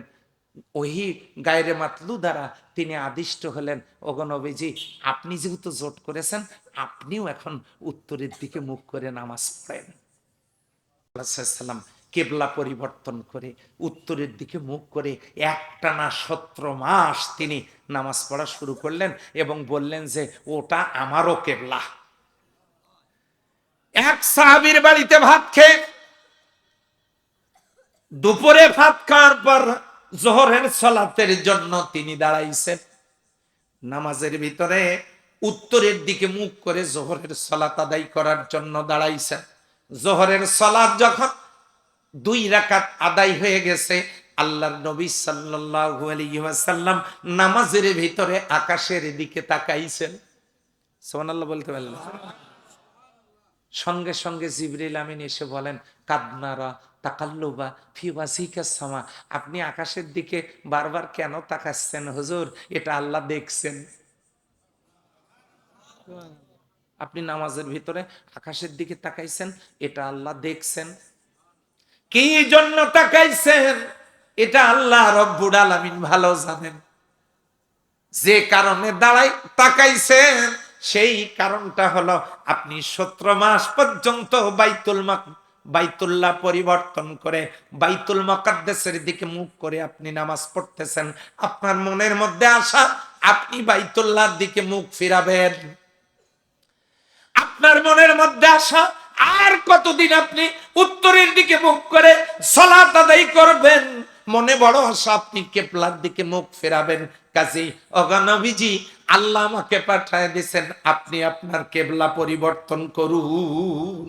ওহি গায়রে মাতলু দ্বারা তিনি আদিষ্ট হলেন, ওগো নবীজি আপনি যেহেতু জোট করেছেন, আপনিও এখন উত্তরের দিকে মুখ করে নামাজ পড়েন। সাল্লাম কেবলা পরিবর্তন করে উত্তরের দিকে মুখ করে একটানা 17 মাস তিনি নামাজ পড়া শুরু করলেন এবং বললেন যে ওটা আমারও কেবলা। এক সাহাবীর বাড়িতে ভাত খেয়ে দুপুরে ভাত খাওয়ার পর জোহরের সালাতের জন্য তিনি দাঁড়াইছেন। নামাজের ভিতরে উত্তরের দিকে মুখ করে জোহরের সালাত আদায় করার জন্য দাঁড়াইছেন। জোহরের সালাত যখন 2 রাকাত আদায় হয়ে গেছে, আল্লাহর নবী সাল্লাল্লাহু আলাইহি ওয়াসাল্লাম নামাজের ভিতরে আকাশের দিকে তাকাইছেন। সুবহানাল্লাহ বলতে পারলেন? সঙ্গে সঙ্গে জিবরিল আমিন এসে বলেন, কাদনারা তাকাল্লুবা ফি ওয়াজিকা সামা, আপনি আকাশের দিকে বারবার কেন তাকাচ্ছেন হুজুর? এটা আল্লাহ দেখছেন। আপনি নামাজের ভিতরে আকাশের দিকে তাকাইছেন, এটা আল্লাহ দেখছেন। কি জন্য তাকাইছেন এটা আল্লাহ রব্বুল আলামিন ভালো জানেন। যে কারণে দাঁড়াই তাকাইছেন সেই কারণটা হলো আপনি 17 মাস পর্যন্ত বাইতুল্লাহ পরিবর্তন করে বাইতুল মুকাদ্দাসের দিকে মুখ করে আপনি নামাজ পড়তেছেন। আপনার মনের মধ্যে আশা আপনি বাইতুল্লাহর দিকে মুখ ফিরাবেন। আপনার মনের মধ্যে আশা আর কতদিন আপনি উত্তরের দিকে মুখ করে সালাত আদায় করবেন। মনে বড় আশা আপনি কিবলার দিকে মুখ ফেরাবেন। কাজেই ওগো নবীজি আল্লাহ আমাকে পাঠায় দিয়েছেন, আপনি আপনার কিবলা পরিবর্তন করুন।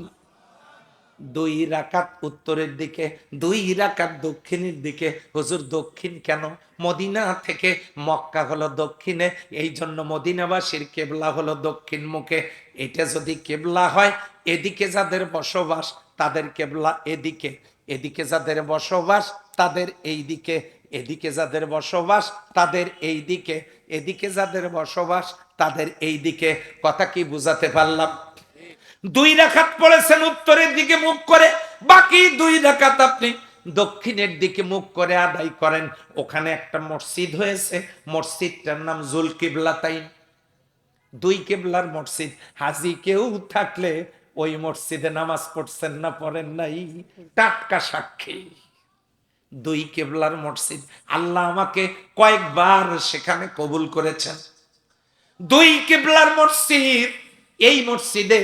2 রাকাত উত্তরের দিকে, 2 রাকাত দক্ষিণের দিকে। হুজুর দক্ষিণ কেন? মদিনা থেকে মক্কা হলো দক্ষিণে, এই জন্য মদিনাবাসীর কেবলা হলো দক্ষিণ মুখে। এটা যদি কেবলা হয়, এদিকে যাদের বসবাস তাদের কেবলা এদিকে, এদিকে যাদের বসবাস তাদের এই দিকে, এদিকে যাদের বসবাস তাদের এই দিকে, এদিকে যাদের বসবাস তাদের এই দিকে। কথা কি বুঝাতে পারলাম? 2 রাকাত পড়েছেন উত্তরের দিকে মুখ করে, বাকি 2 রাকাত আপনি দক্ষিণের দিকে মুখ করে আদায় করেন। ওখানে একটা মসজিদ হয়েছে, মসজিদটার নাম জুল কিবলাতাইন, 2 কিবলার মসজিদ। হাজি কেউ থাকলে ওই মসজিদে নামাজ পড়ছেন না পড়েন নাই, টাটকা সাক্ষী। 2 কিবলার মসজিদ, আল্লাহ আমাকে কয়েকবার সেখানে কবুল করেছেন। 2 কিবলার মসজিদ, এই মসজিদে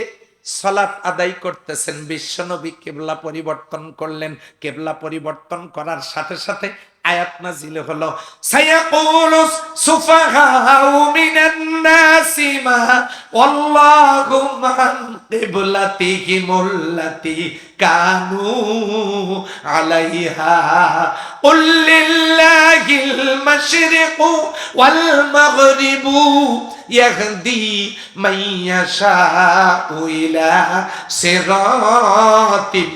সালাত আদায় করতেছেন। বিশ্বনবী কিবলা পরিবর্তন করলেন। কিবলা পরিবর্তন করার সাথে সাথে আয়াত নাজিল হলো, সায়াকুলু সুফাহাউ মিনান নাসি মা ওয়াল্লাহু মান কিবলাতিহিমুল্লাতি কানু আলাইহা কুল লিল্লাহিল মাশরিকু ওয়াল মাগরিবু ইয়াহদি মান ইয়াশাউ ইলা সিরাতিন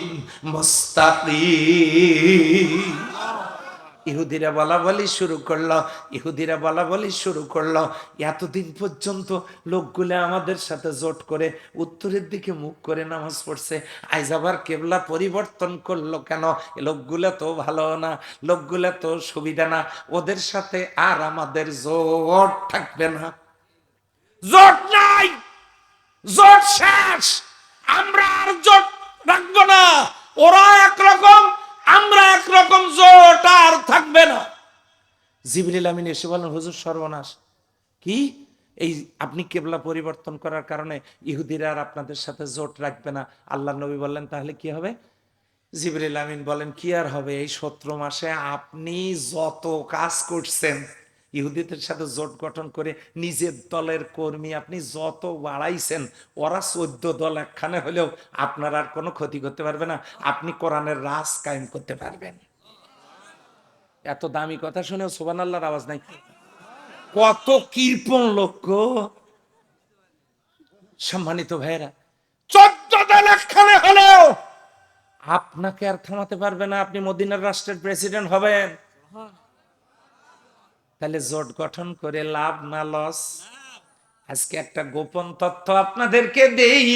মুস্তাকিম। ইহুদিরা বলা বলি শুরু করলো, ইহুদিরা বলা বলি শুরু করলো। এতদিন পর্যন্ত লোকগুলো আমাদের সাথে জোট করে উত্তরের দিকে মুখ করে নামাজ পড়ছে, আজ আবার কেবলা পরিবর্তন করলো কেন? লোকগুলো তো ভালো না, লোকগুলো তো সুবিধা না, ওদের সাথে আর আমাদের জোট থাকবে না। জোট নাই, জোট শেষ, আমরা আর জোট রাখবো না। ওরা একরকম, আমরা একরকম, জোট আর থাকবে না। জিবরিল আমিন এসে বলেন, হুজুর সর্বনাশ। কি? এই আপনি কেবলা পরিবর্তন করার কারণে ইহুদিরা আর আপনাদের সাথে জোট রাখবে না। আল্লাহ নবী বললেন, তাহলে কি হবে? জিবরিল আমিন বলেন, কি আর হবে, এই 17 মাসে আপনি যত কাজ করছেন, ইহুদিদের সাথে জোট গঠন করে নিজের দলের কর্মী আপনি যত বাড়াইছেন, ওরা 14 দল একখানে হলেও আপনার আর কোনো ক্ষতি করতে পারবে না। আপনি কোরআনের রাজ কায়েম করতে পারবেন। এত দামি কথা শুনেও সুবহানাল্লাহর আওয়াজ নাই। কত কৃপণ লোক গো! সম্মানিত ভাইয়েরা, 14 দল একখানে হলেও আপনাকে আর থামাতে পারবে না। আপনি মদিনার রাষ্ট্রের প্রেসিডেন্ট হবেন। তাহলে জোট গঠন করে লাভ না লস? আজকে একটা গোপন তথ্য আপনাদেরকে দেই,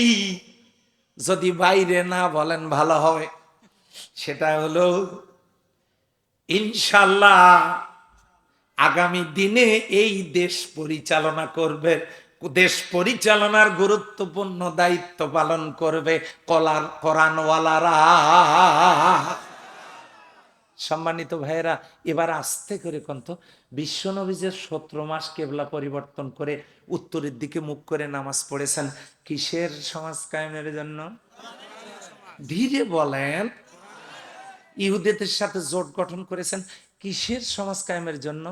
যদি বাইরে না বলেন ভালো হবে। সেটা হলো, ইনশাল্লাহ আগামী দিনে এই দেশ পরিচালনা করবে, দেশ পরিচালনার গুরুত্বপূর্ণ দায়িত্ব পালন করবে কোরআনওয়ালারা। সম্মানিত ভাইয়েরা, এবার আস্তে করে কন্ত বিশ্বনবীজের 17 মাস কেবলা পরিবর্তন করে উত্তরের দিকে মুখ করে নামাজ পড়েছেন কিসের সমাজ কায়েমের জন্য? ধীরে বলেন। ইহুদিদের সাথে জোট গঠন করেছেন কিসের সমাজ কায়েমের জন্য?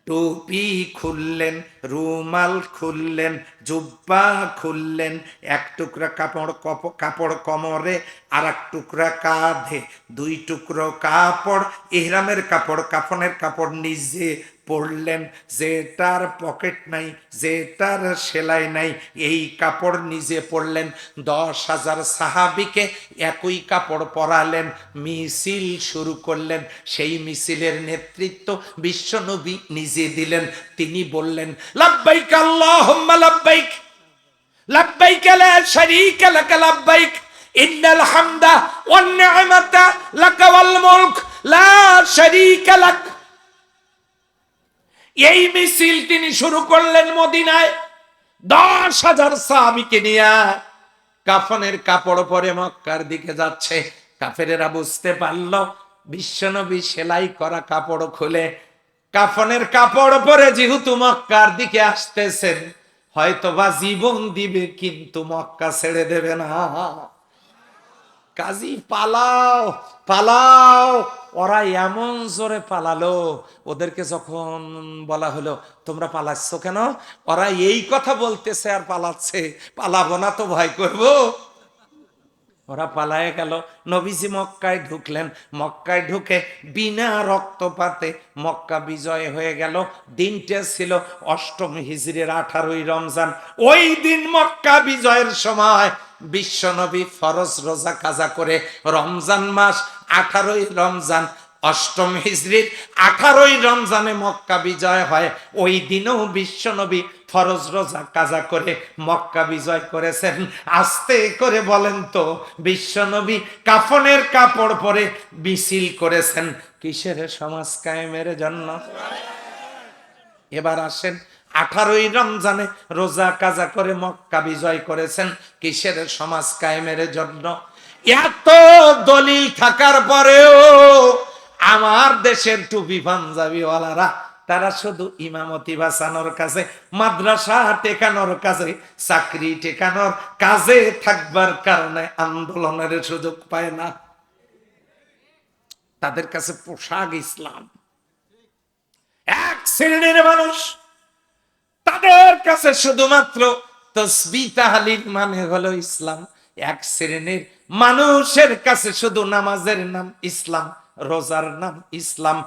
টুপি খুললেন, রুমাল খুললেন, জুব্বা খুললেন, এক টুকরা কাপড় কাপড় কোমরে, আর এক টুকরা কাঁধে, দুই টুকরো কাপড় ইহরামের কাপড়, কাফনের কাপড় নিজে পরলেন। যেটার পকেট নাই, যেটার সেলাই নাই, এই কাপড় নিজে পরলেন। 10,000 সাহাবিকে একই কাপড় পরালেন, মিছিল শুরু করলেন। সেই মিছিলের নেতৃত্ব বিশ্বনবী নিজে দিলেন। তিনি বললেন, লাব্বাইক আল্লাহুম্মা লাব্বাইক, লাব্বাইক লা শারীকা লাক লাব্বাইক, ইন্নাল হামদা ওয়ান নি'মাতা লাকা ওয়াল মুলক লা শারীকা লাক। এই মিছিল তিনি শুরু করলেন মদিনায় 10,000 সাহাবীকে নিয়ে। কাফনের কাপড় পরে মক্কার দিকে যাচ্ছে। কাফেরেরা বুঝতে পারল বিশ্বনবী সেলাই করা কাপড় খুলে কাফনের কাপড় পরে যেহেতু মক্কার দিকে আসতেছেন, হয়তোবা জীবন দিবে কিন্তু মক্কা ছেড়ে দেবে না। কাজী পালাও পালাও। ওরা এমন জোরে পালালো, ওদেরকে যখন বলা হলো তোমরা পালাচ্ছ কেন, ওরা এই কথা বলতেছে আর পালাচ্ছে, পালাবো না তো ভয় করবো। ওরা পালায়ে গেল। নবীজি মক্কায় ঢুকলেন। মক্কায় ঢুকে বিনা রক্তপাতে মক্কা বিজয় হয়ে গেল। দিনটা ছিল 8ম হিজরির 18ই রমজান। ওই দিন মক্কা বিজয়ের সময় বিশ্বনবী ফরজ রোজা কাজা করে রমজান মাস 18ই রমজান 8ম হিজরির 18ই রমজানে মক্কা বিজয় হয়। ওই দিনেও বিশ্বনবী ফরজ রোজা কাজা করে মক্কা বিজয় করেছেন। আস্তে করে বলেন তো, বিশ্বনবী কাফনের কাপড় পরে মিছিল করেছেন কিসের সমাজ কায়েমের জন্য? এবার আসেন, 18ই রমজানে রোজা কাজা করে মক্কা বিজয় করেছেন কিসের সমাজ কায়েমের জন্য? এত দলিল থাকার পরেও আমার দেশের টুপি পাঞ্জাবিওয়ালারা তারা শুধু ইমামতি বাঁচানোর কাছে, মাদ্রাসা টেকানোর কাছে, চাকরি টেকানোর কাজে থাকবার কারণে আন্দোলনের সুযোগ পায় না। তাদের কাছে পোশাক ইসলাম। এক শ্রেণীর মানুষ, তাদের কাছে শুধুমাত্র তসবিহ তাহলিল মানে হলো ইসলাম। এক শ্রেণীর মানুষের কাছে শুধু নামাজের নাম ইসলাম, রোজার নাম ইসলাম।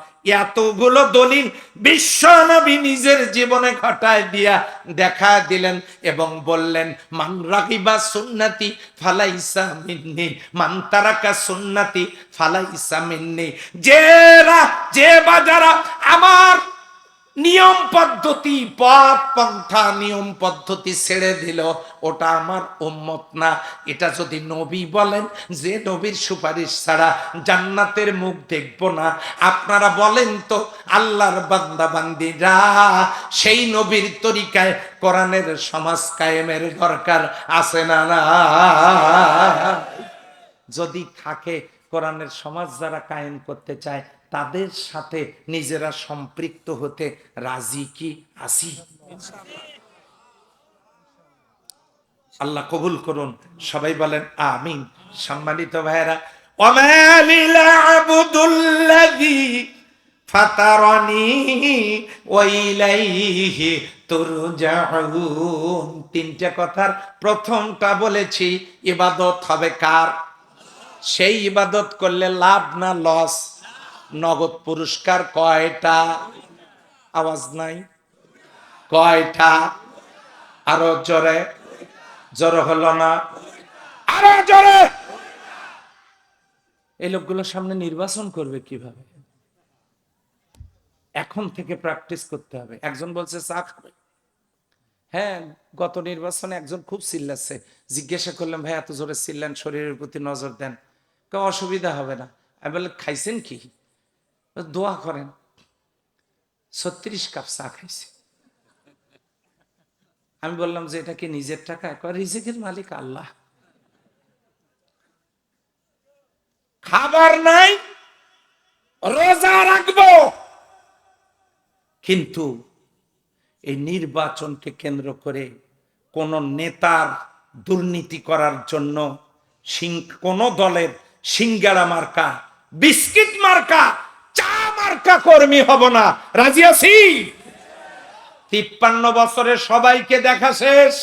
এতগুলো দলিল বিশ্বনবী নিজের জীবনে ঘটায় দিয়া দেখা দিলেন এবং বললেন, মান রাগিবা সুন্নতি ফালাইসা মিন্নি, মান তারাকা সুন্নতি ফালাইসা মিন্নি। যে বাজারা আমার নিয়ম পদ্ধতি, পথ পন্থা নিয়ম পদ্ধতি ছেড়ে দিল, ওটা আমার উম্মত না। এটা যদি নবী বলেন যে নবীর সুপারিশ ছাড়া জান্নাতের মুখ দেখব না, আপনারা বলেন তো আল্লাহর বান্দা বান্দিরা সেই নবীর তরিকায় কোরআনের সমাজ কায়েমের দরকার আছে না? না, যদি থাকে কোরআনের সমাজ যারা কায়েম করতে চায় তাদের সাথে নিজেরা সম্পৃক্ত হতে রাজি কি আছি? আল্লাহ কবুল করুন, সবাই বলেন আমিন। সম্মানিত ভাইয়েরা, ওয়ামালিল আবদুল্লাযী ফাতারানি ওয়া ইলাইহি তুরজাউন। তিনটা কথার প্রথমটা বলেছি, ইবাদত হবে কার? সেই ইবাদত করলে লাভ না লস? নগদ পুরস্কার কয়টা? আওয়াজ নাই, কয়টা? আরো জোরে, জোরে হলো না, আরো জোরে। এই লোকগুলোর সামনে নির্বাচন করবে কিভাবে? এখন থেকে প্র্যাকটিস করতে হবে। একজন বলছে চা খাবে, হ্যাঁ, গত নির্বাচনে একজন খুব চিল্লাচ্ছে। জিজ্ঞাসা করলাম, ভাই এত জোরে চিল্লান, শরীরের প্রতি নজর দেন। কেউ অসুবিধা হবে না। আমি বললাম, খাইছেন কি? দোয়া করেন। 36 কাপ চা খাইছে। আমি বললাম যে এটা কি নিজের টাকা? রিজিকের মালিক আল্লাহ। খাবার নাই, রোজা রাখবো, কিন্তু এই নির্বাচনকে কেন্দ্র করে কোন নেতার দুর্নীতি করার জন্য কোন দলের সিঙ্গারা মার্কা, বিস্কিট মার্কা, চা মার্কা কর্মী হব না। রাজি আছি? 53 বছরে সবাইকে দেখা শেষ।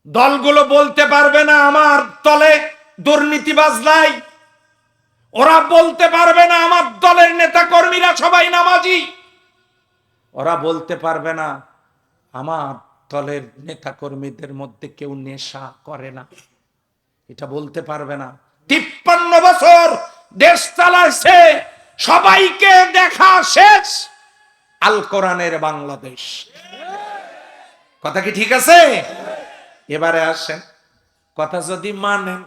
দলগুলো বলতে পারবে না আমার দলে দুর্নীতিবাজ নাই। ওরা বলতে পারবে না আমার দলের নেতা কর্মীরা সবাই নামাজি। ওরা বলতে পারবে না আমার দলের নেতা কর্মীদের মধ্যে কেউ নেশা করে না। এটা বলতে পারবে না। 53 বছর দেশ চালাচ্ছে, সবাইকে দেখা শেষ। আল কোরআনের বাংলাদেশ। কথা কি ঠিক আছে? এবারে আসেন, কথা যদি মানেন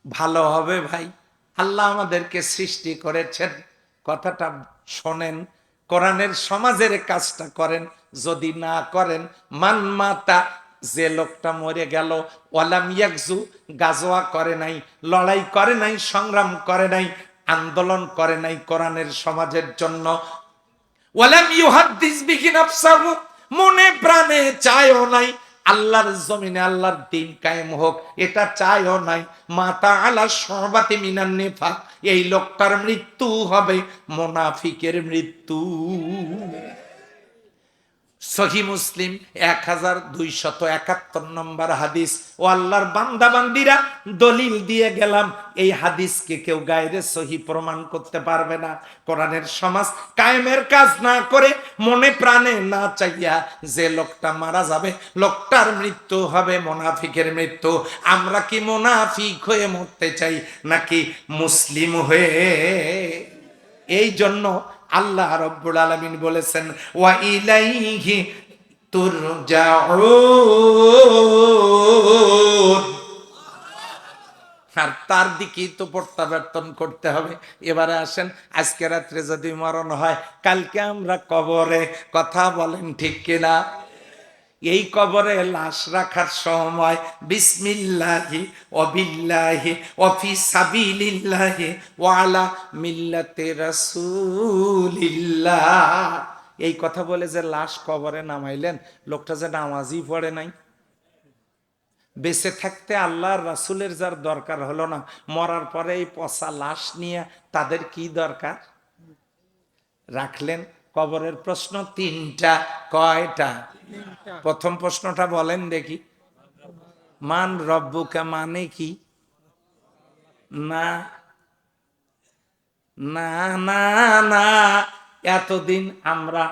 ভালো হবে ভাই। আল্লাহ আমাদেরকে সৃষ্টি করেছেন, কথাটা শোনেন, কোরআনের সমাজের কাজটা করেন। যদি না করেন, মান মাতা, যে লোকটা মরে গেল, ওয়ালাম ইয়াকজু, গাজওয়া করে নাই, লড়াই করে নাই, সংগ্রাম করে নাই, আন্দোলন করে নাই কোরআনের সমাজের জন্য, ওয়ালাম ইউহাদ্দিস বিহি নাফসাহু, মনে প্রাণে চায়ও নাই আল্লাহর জমিনে আল্লাহর দ্বীন কায়েম হোক, এটা চায়ও নাই, মাতা আলা শরবাতি মিনান নিফাক, এই লোকটার মৃত্যু হবে মুনাফিকের মৃত্যু। সহি মুসলিম 1271 নম্বর হাদিস। ও আল্লাহর বান্দা বান্দিরা, দলিল দিয়ে গেলাম, এই হাদিসকে কেউ গায়রে সহি প্রমাণ করতে পারবে না। কোরআনের সমাজ কায়েমের কাজ না করে, মনে প্রাণে না চাইয়া যে লোকটা মারা যাবে, লোকটার মৃত্যু হবে মুনাফিকের মৃত্যু। আমরা কি মুনাফিক হয়ে মরতে চাই নাকি মুসলিম হয়ে? এই জন্য আল্লাহ রাব্বুল আলামিন বলেছেন, ওয়া ইলাইহি তুরজাউন, আর তার দিকেই তো প্রত্যাবর্তন করতে হবে। এবারে আসেন, আজকে রাত্রে যদি মরণ হয়, কালকে আমরা কবরে। কথা বলেন ঠিক কিনা? এই কবরে লাশ রাখার সময় বিসমিল্লাহি ওয়া বিল্লাহি ওয়া ফি সাবিলিল্লাহি ওয়া আলা মিল্লাতি রাসূলিল্লাহ, এই কথা বলে যে লাশ কবরে নামাইলেন, লোকটা যে নামাজই পড়ে নাই। বেঁচে থাকতে আল্লাহর রাসূলের যার দরকার হলো না, মরার পরে এই পচা লাশ নিয়ে তাদের কি দরকার? রাখলেন। কবরের প্রশ্ন 3টা। কয়টা? প্রথম প্রশ্নটা বলেন দেখি। মান রব্বুকা মানে কি? না না না না, এতদিন আমরা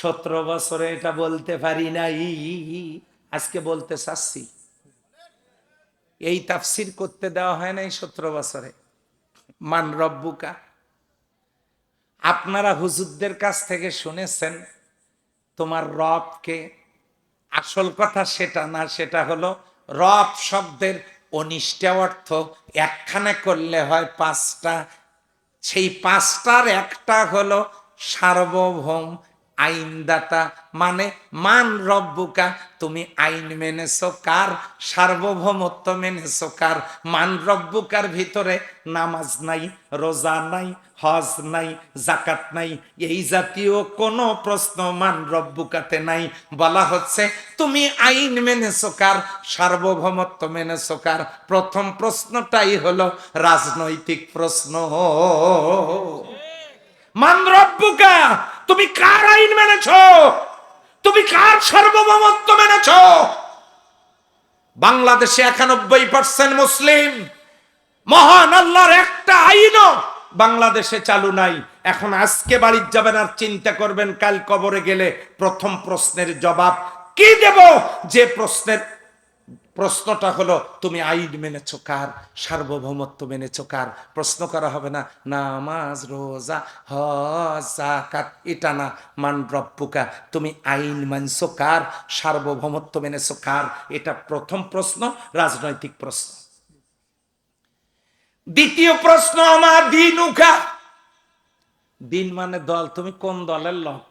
17 বছরে এটা বলতে পারি নাই, আজকে বলতে চাচ্ছি। এই তাফসির করতে দেওয়া হয় নাই 17 বছরে। মান রব্বুকা আপনারা হুজুরদের কাছ থেকে শুনেছেন তোমার রবকে। আসল কথা সেটা না, সেটা হলো রব শব্দের অনিষ্টা অর্থ একখানে করলে হয় 5টা। সেই 5টার একটা হলো সার্বভৌম, আইনদাতা। মানে মান রব্বুকা, তুমি আইন মেনেছো কার? সার্বভৌমত্ব মেনেছো কার? মান রব্বুকার ভিতরে নামাজ নাই, রোজা নাই, হজ নাই, জাকাত নাই, এই জাতীয় কোনো প্রশ্ন মান রব্বুকাতে নাই। বলা হচ্ছে তুমি আইন মেনেছো কার? সার্বভৌমত্ব মেনেছো কার? প্রথম প্রশ্নটাই হলো রাজনৈতিক প্রশ্ন। মান রব্বুকা, তুমি কার আইন মেনেছো? তুমি কার সার্বভৌমত্ব মেনেছো? বাংলাদেশে 91% মুসলিম। মহান আল্লাহর একটা আইনও বাংলাদেশে চালু নাই। এখন আজকে বাড়ি যাবেন আর চিন্তা করবেন কাল কবরে গেলে প্রথম প্রশ্নের জবাব কি দেব, যে প্রশ্নের প্রশ্নটা হলো তুমি আইন মেনেছো কার, সার্বভৌমত্ব মেনেছো কার। প্রশ্ন করা হবে না নামাজ রোজা হজ যাকাত, এটা না। মান রব্বুকা, তুমি আইন মানছো কার, সার্বভৌমত্ব মেনেছো কার, এটা প্রথম প্রশ্ন, রাজনৈতিক প্রশ্ন। দ্বিতীয় প্রশ্ন আমার দিনুকা, দিন মানে দল, তুমি কোন দলের লোক।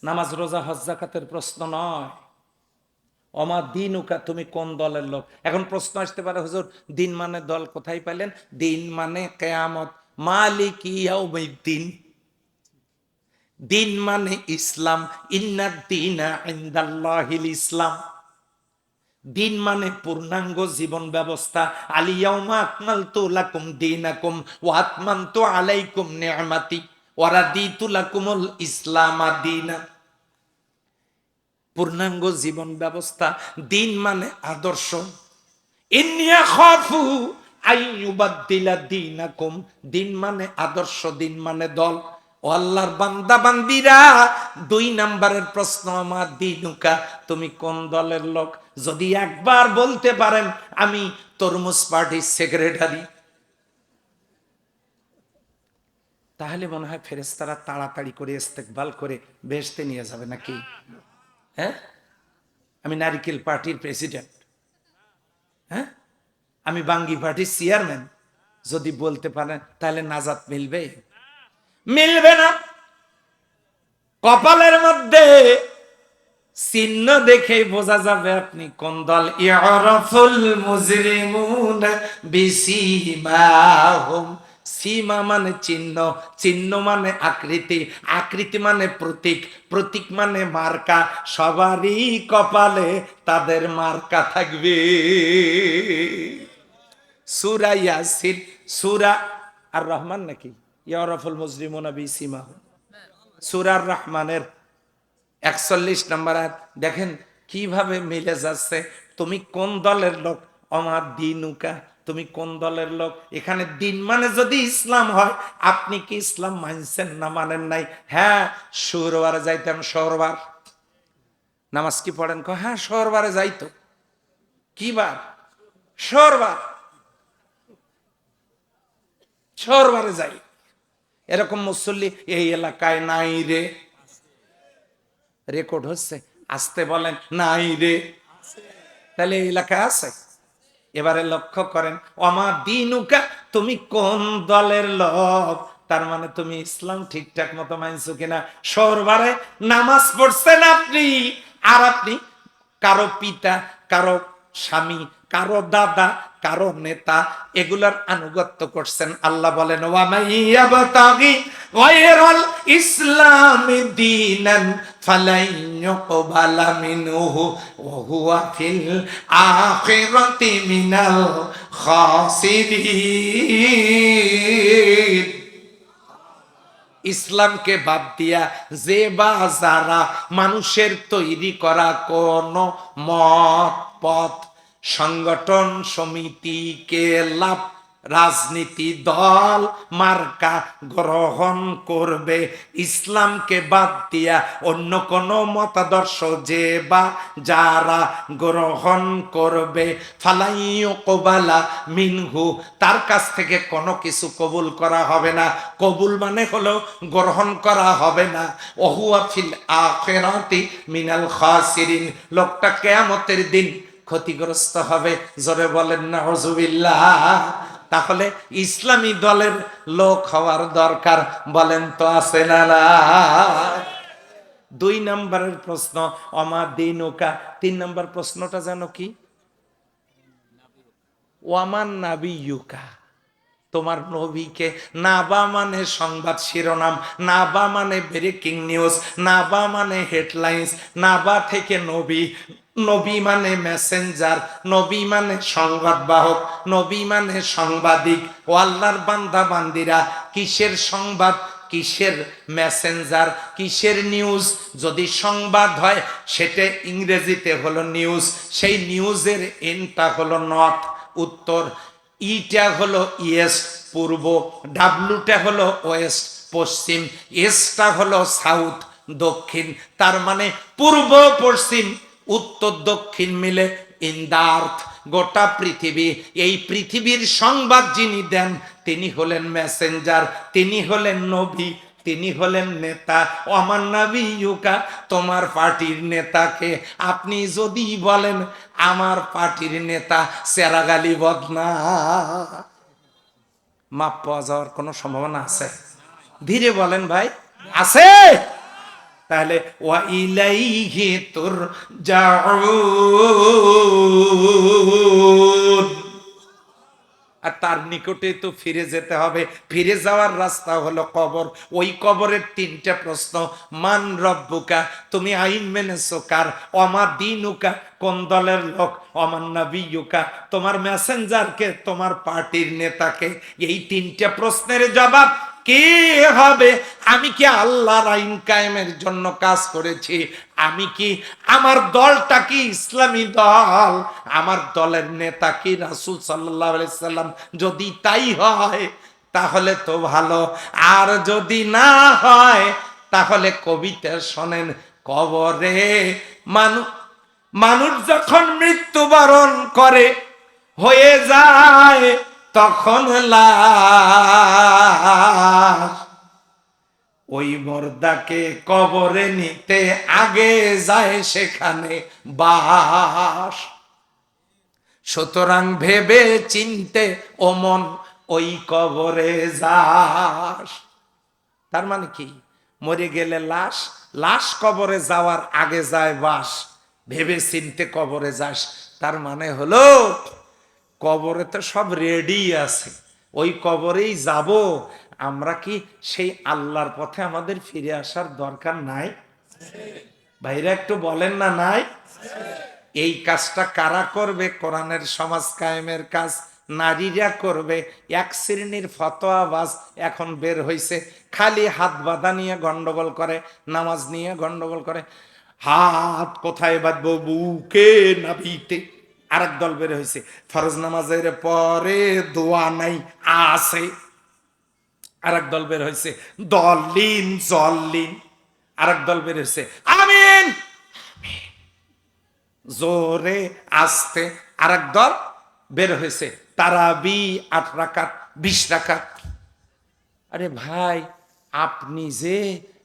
নামাজ রোজা হজ যাকাতের প্রশ্ন নয়। অমা দিনুকা, তুমি কোন দলের লোক। এখন প্রশ্ন আসতে পারে হুজুর দিন মানে দল কোথায় পাইলেন। দিন মানে কিয়ামত, মালিক ইয়াউমিদ্দিন। দিন মানে ইসলাম, ইন্নাদ দীনা ইনদাল্লাহিল ইসলাম। দিন মানে পূর্ণাঙ্গ জীবন ব্যবস্থা। আলিয়াউমা আকমালতু লাকুম দীনাকুম ওয়া আতমামতু আলাইকুম নি'মাতি ওয়া রাদিতু লাকুমুল ইসলামা দীনা। পূর্ণাঙ্গ জীবন ব্যবস্থা। দিন মানে আদর্শ। ইন্নিয়া খাফু আইয়ুবাদদিলা দীনাকুম, দিন মানে আদর্শ, দিন মানে দল। ও আল্লাহর বান্দা বান্দিরা, 2 নম্বরের প্রশ্ন আমার দিনুকা, তুমি কোন দলের লোক। যদি একবার বলতে পারেন আমি তরমুজ পার্টির সেক্রেটারি, তাহলে মনে হয় ফেরেশতারা তাড়াতাড়ি করে ইস্তেকবাল করে বেহেশতে নিয়ে যাবে নাকি। হ্যাঁ, আমি নারিকেল পার্টির প্রেসিডেন্ট, হ্যাঁ, আমি বাঙ্গি পার্টির চেয়ারম্যান, যদি বলতে পারেন তাহলে নাজাত মিলবে। মিলবে না। কপালের মধ্যে চিহ্ন দেখে বোঝা যাবে আপনি কোন দল। ইয়ারাফুল মুজরিমুন বিসিমাহুম, সীমা মানে চিহ্ন, চিহ্ন মানে আকৃতি, আকৃতি মানে প্রতীক, প্রতীক মানে মার্কা। সবারই কপালে তাদের মার্কা থাকবে। সূরা ইয়াসিন, সূরা আর রহমান নাকি ইয়ারাফুল মুজরিমুনা বিসিমাহুম, সূরা আর রহমানের 41 নম্বর আয়াত। দেখেন কিভাবে মিলে যাচ্ছে। তুমি কোন দলের লোক, আমার দিনুকা, তুমি কোন দলের লোক। এখানে দিন মানে যদি ইসলাম হয়, আপনি কি ইসলাম মানছেন না মানেন নাই। হ্যাঁ, শুক্রবারে যাইতাম, শহরবার। নামাজ কি পড়েন, হ্যাঁ শহরবারে যাইতো। কি বার, শহরবার, শহরবারে যাই। এরকম মুসল্লি এই এলাকায় নাই রে। রেকর্ড হচ্ছে, আসতে বলেন নাই রে, তাহলে এই এলাকায় আছে। এবারে লক্ষ্য করেন, অমা দিনুকা, তুমি কোন দলের লোক। তার মানে তুমি ইসলাম ঠিকঠাক মতো মানছো কিনা। শহরবারে নামাজ পড়ছেন আপনি, আর আপনি কারো পিতা, কারো স্বামী, কারো দাদা, কারো নেতা, এগুলার আনুগত্য করছেন। আল্লাহ বলেন ওয়া মাইয়াবতাগি গায়রাল ইসলামি দীনান ফালান ইউকবালা মিনহু ওয়া হুয়া ফিল আখিরাতি মিনাল খাসিরিন। ইসলামকে বাদ দিয়া যে বা যারা মানুষের তৈরি করা কোন মত পথ সংগঠন সমিতিকে লাভ, রাজনীতি দল মার্কা গ্রহণ করবে, ইসলামকে বাদ দিয়া অন্য কোন মতাদর্শ যে বা যারা গ্রহণ করবে, ফালাইয়ুকবালা মিনহু, তার কাছ থেকে কোনো কিছু কবুল করা হবে না। কবুল মানে হলো গ্রহণ করা হবে না। ওহুয়া ফিল আখিরাতি মিনাল খাসিরিন, লোকটা কিয়ামতের দিন ক্ষতিগ্রস্ত হবে। জোরে বলেন নাউজুবিল্লাহ। তাহলে ইসলামী দলের লোক হওয়ার দরকার, বলেন তো আছে না না। 2 নম্বরের প্রশ্ন অমা দিনুকা। 3 নম্বর প্রশ্নটা জানো কি, ওয়ামান নাবিয়ুকা, তোমার নবীকে। নাবা মানে সংবাদ শিরোনাম, নাবা মানে ব্রেকিং নিউজ, নাবা মানে হেডলাইন্স, নাবা থেকে নবী, নবী মানে মেসেঞ্জার, নবী মানে সংবাদবাহক, নবী মানে সাংবাদিক। ও আল্লাহর বান্দা বান্দিরা, কিসের সংবাদ, কিসের মেসেঞ্জার, কিসের নিউজ। যদি সংবাদ হয় সেটা ইংরেজিতে হলো নিউজ, সেই নিউজের এনটা হলো নর্থ উত্তর, ইটা হলো ইয়েস্ট পূর্ব, ডাব্লুটা হলো ওয়েস্ট পশ্চিম, এসটা হলো সাউথ দক্ষিণ। তার মানে পূর্ব পশ্চিম উত্তর দক্ষিণ মিলে ইন দা আর্থ, গোটা পৃথিবী, এই পৃথিবীর সংবাদ যিনি দেন তিনি হলেন মেসেঞ্জার, তিনি হলেন নবী, তিনি হলেন নেতা। ওমান নাবিয়ুকা, তোমার পার্টির নেতাকে আপনি যদি বলেন আমার পার্টির নেতা সেরাগালি বদনা, মাপ পাওয়া যাওয়ার কোনো সম্ভাবনা আছে? ধীরে বলেন ভাই, আছে? তাহলে ওয়া ইলাইহি তুরজাউন, আর তার নিকটে তো ফিরে যেতে হবে। ফিরে যাওয়ার রাস্তা হলো কবর। ওই কবরের তিনটা প্রশ্ন, মান রব্বুকা, তুমি আইন মেনেছো কার, অমা দিনুকা, কোন দলের লোক, অমান নাবিয়ুকা, তোমার মেসেঞ্জারকে, তোমার পার্টির নেতাকে। এই তিনটা প্রশ্নের জবাব কে হবে? আমি কি আল্লাহর আইন কায়েমের জন্য কাজ করেছি? আমি কি, আমার দলটা কি ইসলামী দল? আমার দলের নেতা কি রাসূল সাল্লাল্লাহু আলাইহি সাল্লাম? যদি তাই হয় তাহলে তো ভালো, আর যদি না হয় তাহলে কবিতা শোনেন, কবরে মানুষ যখন মৃত্যুবরণ করে হয়ে যায় তখন লাশ, ওই মুর্দাকে কবরে নিতে আগে যায় সেখানে বাস। সুতরাং ভেবে চিনতে ও মন ওই কবরে যাস। তার মানে কি, মরে গেলে লাশ, লাশ কবরে যাওয়ার আগে যায় বাস, ভেবে চিনতে কবরে যাস। তার মানে হলো কবরে তো সব রেডি আছে, ওই কবরেই যাব। আমরা কি সেই আল্লাহর পথে আমাদের ফিরে আসার দরকার নাই? ভাইরা একটু বলেন না নাই? এই কাজটা কারা করবে? কোরআনের সমাজ কায়েমের কাজ নারীরা করবে। এক শ্রেণীর ফতোয়াবাজ এখন বের হইছে, খালি হাত বাঁধা নিয়ে গন্ডগোল করে, নামাজ নিয়ে গন্ডগোল করে। হাত কোথায় বাঁধবো? বুকে না ভিতে। আরেক দল বের হয়েছে, ফরজ নামাজের পরে দোয়া নাই আছে। আরেক দল বের হয়েছে দলিন জল্লিন। আরেক দল বের হয়েছে আমিন জোরে আসতে। আরেক দল বের হয়েছে তারাবি 8 রাকাত 20 রাকাত। আরে ভাই, আপনি যে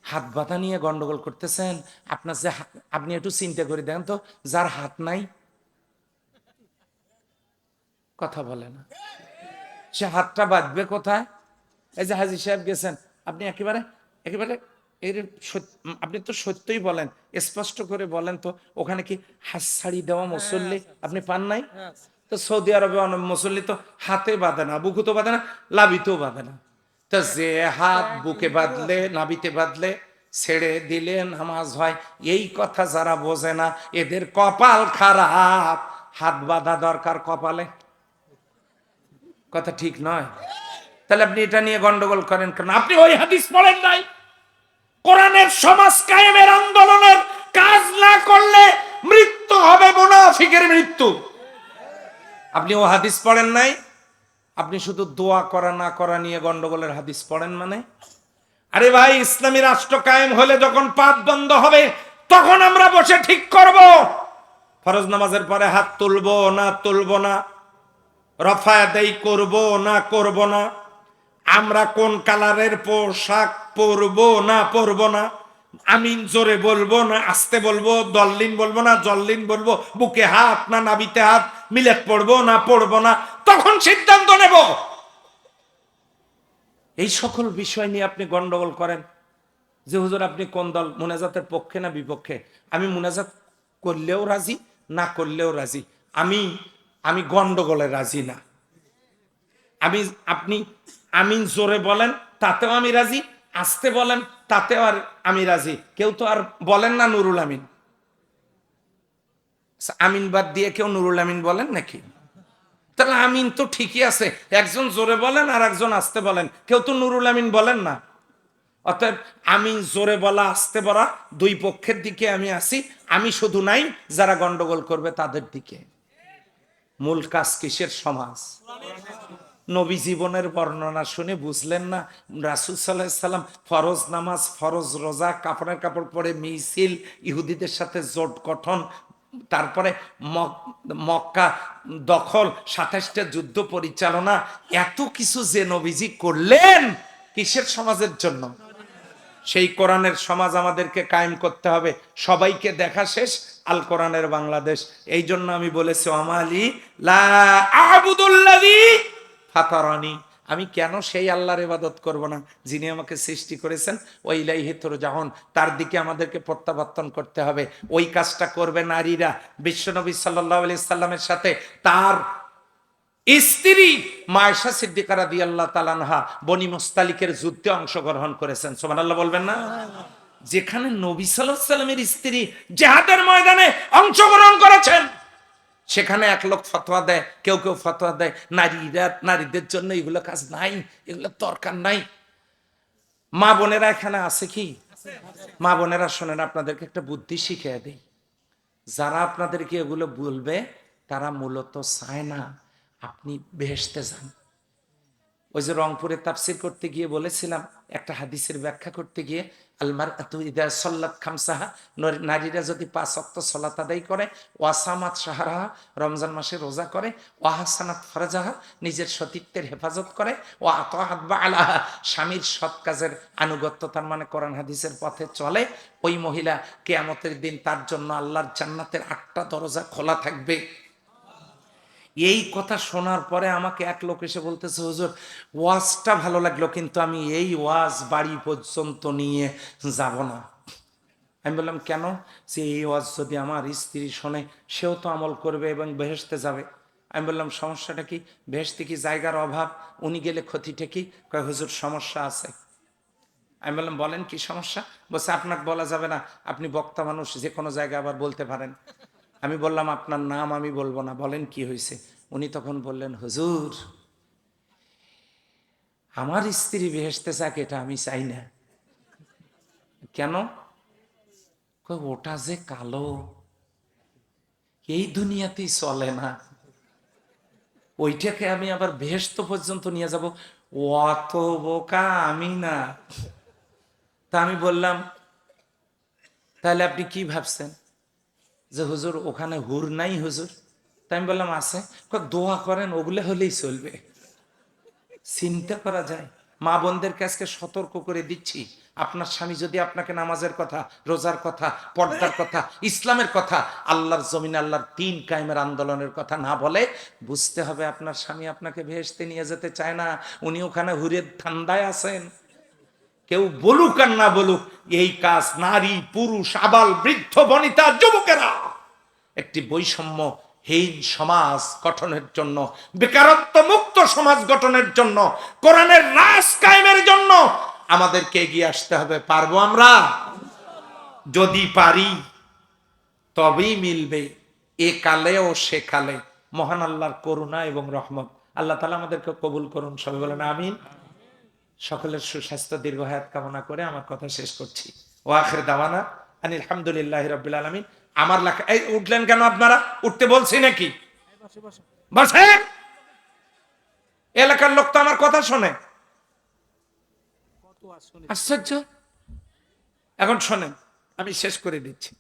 হাত বাঁধা নিয়ে গন্ডগোল করতেছেন, আপনার যে আপনি একটু চিন্তা করে দেখেন তো, যার হাত নাই, কথা বলে না, সে হাতটা বাঁধবে কোথায়? এই যে হাজী সাহেব গেছেন, আপনি একেবারে একেবারে এর আপনি তো সত্যই বলেন, স্পষ্ট করে বলেন তো, ওখানে কি হাত ছাড়ি দেওয়া মুসল্লি আপনি পান নাই? তো সৌদি আরবে অনেক মুসল্লি তো হাতে বাঁধে না, বুকু তো বাঁধে না, লাবিতেও বাঁধে না। তো যে হাত বুকে বাঁধলে, নাবিতে বাঁধলে, ছেড়ে দিলে নামাজ হয়, এই কথা যারা বোঝে না এদের কপাল খারাপ। হাত বাঁধা দরকার কপালে, কথা ঠিক নয়? তাহলে আপনি এটা নিয়ে গন্ডগোল করেন কেন? আপনি ওই হাদিস পড়েন নাই? কোরআনের সমাজ কায়েমের আন্দোলনের কাজ না করলে মৃত্যু হবে মুনাফিকের মৃত্যু। আপনি ও হাদিস পড়েন নাই? আপনি শুধু দোয়া করা না করা নিয়ে গন্ডগোলের হাদিস পড়েন মানে? আরে ভাই, ইসলামী রাষ্ট্র কায়েম হলে যখন পাপ বন্ধ হবে তখন আমরা বসে ঠিক করব ফরজ নামাজের পরে হাত তুলবো না তুলবো না, রফায়াদাই করব না করব না, আমরা কোন কালারের পোশাক পরবো না পরবো না, আমিন জোরে বলবো না আস্তে বলবো, দল্লিন বলবো না জল্লিন বলবো, বুকে হাত না নাবিতে হাত, মিলাদ পড়বো না পড়বো না, তখন সিদ্ধান্ত নেব। এই সকল বিষয় নিয়ে আপনি গন্ডগোল করেন যে হুজুর আপনি কোন দল, মুনাজাতের পক্ষে না বিপক্ষে? আমি মুনাজাত করলেও রাজি, না করলেও রাজি, আমি গন্ডগোলে রাজি না। আপনি আমিন জোরে বলেন তাতেও আমি রাজি, আস্তে বলেন তাতেও আর আমি রাজি। কেউ তো আর বলেন না নুরুল আমিন। আমিন বাদ দিয়ে কেউ নুরুল আমিন বলেন নাকি? তাহলে আমিন তো ঠিকই আছে, একজন জোরে বলেন আর একজন আস্তে বলেন, কেউ তো নুরুল আমিন বলেন না। অতএব আমি জোরে বলা আস্তে বলা দুই পক্ষের দিকে আমি আসি, আমি শুধু নাই, যারা গন্ডগোল করবে তাদের দিকে। মূল কাজ কিসের? সমাজ। নবী জীবনের বর্ণনা শুনে বুঝলেন না রাসূল সাল্লাল্লাহু আলাইহি সাল্লাম ফরজ নামাজ, ফরজ রোজা, কাফনের কাপড় পরে মিছিল, ইহুদিদের সাথে জোট গঠন, তারপরে মক্কা দখল, ২৭টা যুদ্ধ পরিচালনা, এত কিছু যে নবীজি করলেন কিসের সমাজের জন্য? সেই কোরআনের সমাজ আমাদেরকে কায়েম করতে হবে। সবাইকে দেখা শেষ, আল কোরআনের বাংলাদেশ। এই জন্য আমি বলেছি আমালি লা আবুদুল্লাযী ফাতারানি, আমি কেন সেই আল্লাহর ইবাদত করব না যিনি আমাকে সৃষ্টি করেছেন। ওই ইলাইহি তুরজাউন, তার দিকে আমাদেরকে প্রত্যাবর্তন করতে হবে। ওই কাজটা করবে নারীরা। বিশ্বনবী সাল্লাল্লাহু আলাইহি সাল্লামের সাথে তার স্ত্রী মা আয়েশা সিদ্দিকা রাদিয়াল্লাহু তাআলা আনহা বনি মুস্তালিকের যুদ্ধে অংশগ্রহণ করেছেন। সুবহানাল্লাহ বলবেন না? যেখানে নবী সাল্লাল্লাহু আলাইহি সাল্লামের স্ত্রী জিহাদের ময়দানে অংশগ্রহণ করেছেন, সেখানে এক লোক ফতোয়া দেয়, কেউ কেউ ফতোয়া দেয় নারীদের জন্য এগুলো কাজ নাই, এগুলো দরকার নাই। মা বোনেরা এখানে আছে কি? মা বোনেরা শোনেন, আপনাদেরকে একটা বুদ্ধি শিখিয়ে দেই। যারা আপনাদেরকে এগুলো বলবে তারা মূলত চায় না আপনি বেহেশতে যান। ওই যে রংপুরে তাফসির করতে গিয়ে বলেছিলাম, একটা হাদিসের ব্যাখ্যা করতে গিয়ে, আলমারআতু ইযা সাল্লাত খামসাহা, নারীরা যদি ৫ ওয়াক্ত সালাত আদায় করে, ওয়াসামাত শাহরাহা, রমজান মাসে রোজা করে, ওয়াহাসানাত ফারজাহা, নিজের সতীত্বের হেফাজত করে, ওয়া আতাআত বালাহা, স্বামীর সৎ কাজের আনুগত্য, তার মানে কোরআন হাদিসের পথে চলে, ওই মহিলা কিয়ামতের দিন তার জন্য আল্লাহর জান্নাতের ৮টা দরজা খোলা থাকবে। এই কথা শোনার পরে আমাকে এক লোক এসে বলতেছে, হুজুর ওয়াজটা ভালো লাগলো, কিন্তু আমি এই ওয়াজ বাড়ি পর্যন্ত নিয়ে যাব না। আমি বললাম কেন? যে এই ওয়াজ যদি আমার স্ত্রী শোনে, সেও তো আমল করবে এবং বেহেশতে যাবে। আমি বললাম সমস্যাটা কি? বেহেশতে কি জায়গার অভাব? উনি গেলে ক্ষতিটা কি? কয় হুজুর সমস্যা আছে। আমি বললাম বলেন কি সমস্যা? বলছে আপনাকে বলা যাবে না, আপনি বক্তা মানুষ, যে কোনো জায়গায় আবার বলতে পারেন। আমি বললাম আপনার নাম আমি বলবো না, বলেন কি হয়েছে। উনি তখন বললেন, হুজুর আমার স্ত্রী বেহেশতে চাক, এটা আমি চাই না। কেন? ওটা যে কালো, এই দুনিয়াতেই চলে না, ওইটাকে আমি আবার বেহেশত পর্যন্ত নিয়ে যাব, অত বোকা আমি না। তা আমি বললাম তাহলে আপনি কি ভাবছেন? যে হুজুর ওখানে হুর নাই হুজুর? তাই আমি বললাম আছে। দোয়া করেন, ওগুলো হলেই চলবে। চিন্তা করা যায়। মা বোনদের কাছে সতর্ক করে দিচ্ছি, আপনার স্বামী যদি আপনাকে নামাজের কথা, রোজার কথা, পর্দার কথা, ইসলামের কথা, আল্লাহর জমিনে আল্লাহর দ্বীন কায়েমের আন্দোলনের কথা না বলে, বুঝতে হবে আপনার স্বামী আপনাকে বেহেশতে নিয়ে যেতে চায় না, উনি ওখানে হুরের ঠান্ডায় আছেন। কেউ বলুক আর না বলুক, এই কাজ নারী পুরুষ আবাল বৃদ্ধ বনিতা যুবকেরা একটি বৈষম্যহীন সমাজ গঠনের জন্য, বেকারত্ব মুক্ত সমাজ গঠনের জন্য, কোরআনের রাজ কায়েমের জন্য আমাদেরকে এগিয়ে আসতে হবে। পারবো আমরা? যদি পারি তবেই মিলবে এ কালে ও সে কালে মহান আল্লাহর করুণা এবং রহমত। আল্লাহ তাআলা আমাদেরকে কবুল করুন, সবাই বলেন আমিন। সকলের সুস্বাস্থ্য দীর্ঘ হায়াত কামনা করে আমার কথা শেষ করছি। ওয়া আখির দাওয়ানা আনিল হামদুলিল্লাহি রাব্বিল আলামিন। আমার লেখা এই উঠলেন কেন আপনারা? উঠতে বলছি নাকি? বসেন। এলাকার লোক তো আমার কথা শোনে। আশ্চর্য। এখন শোনেন, আমি শেষ করে দিচ্ছি।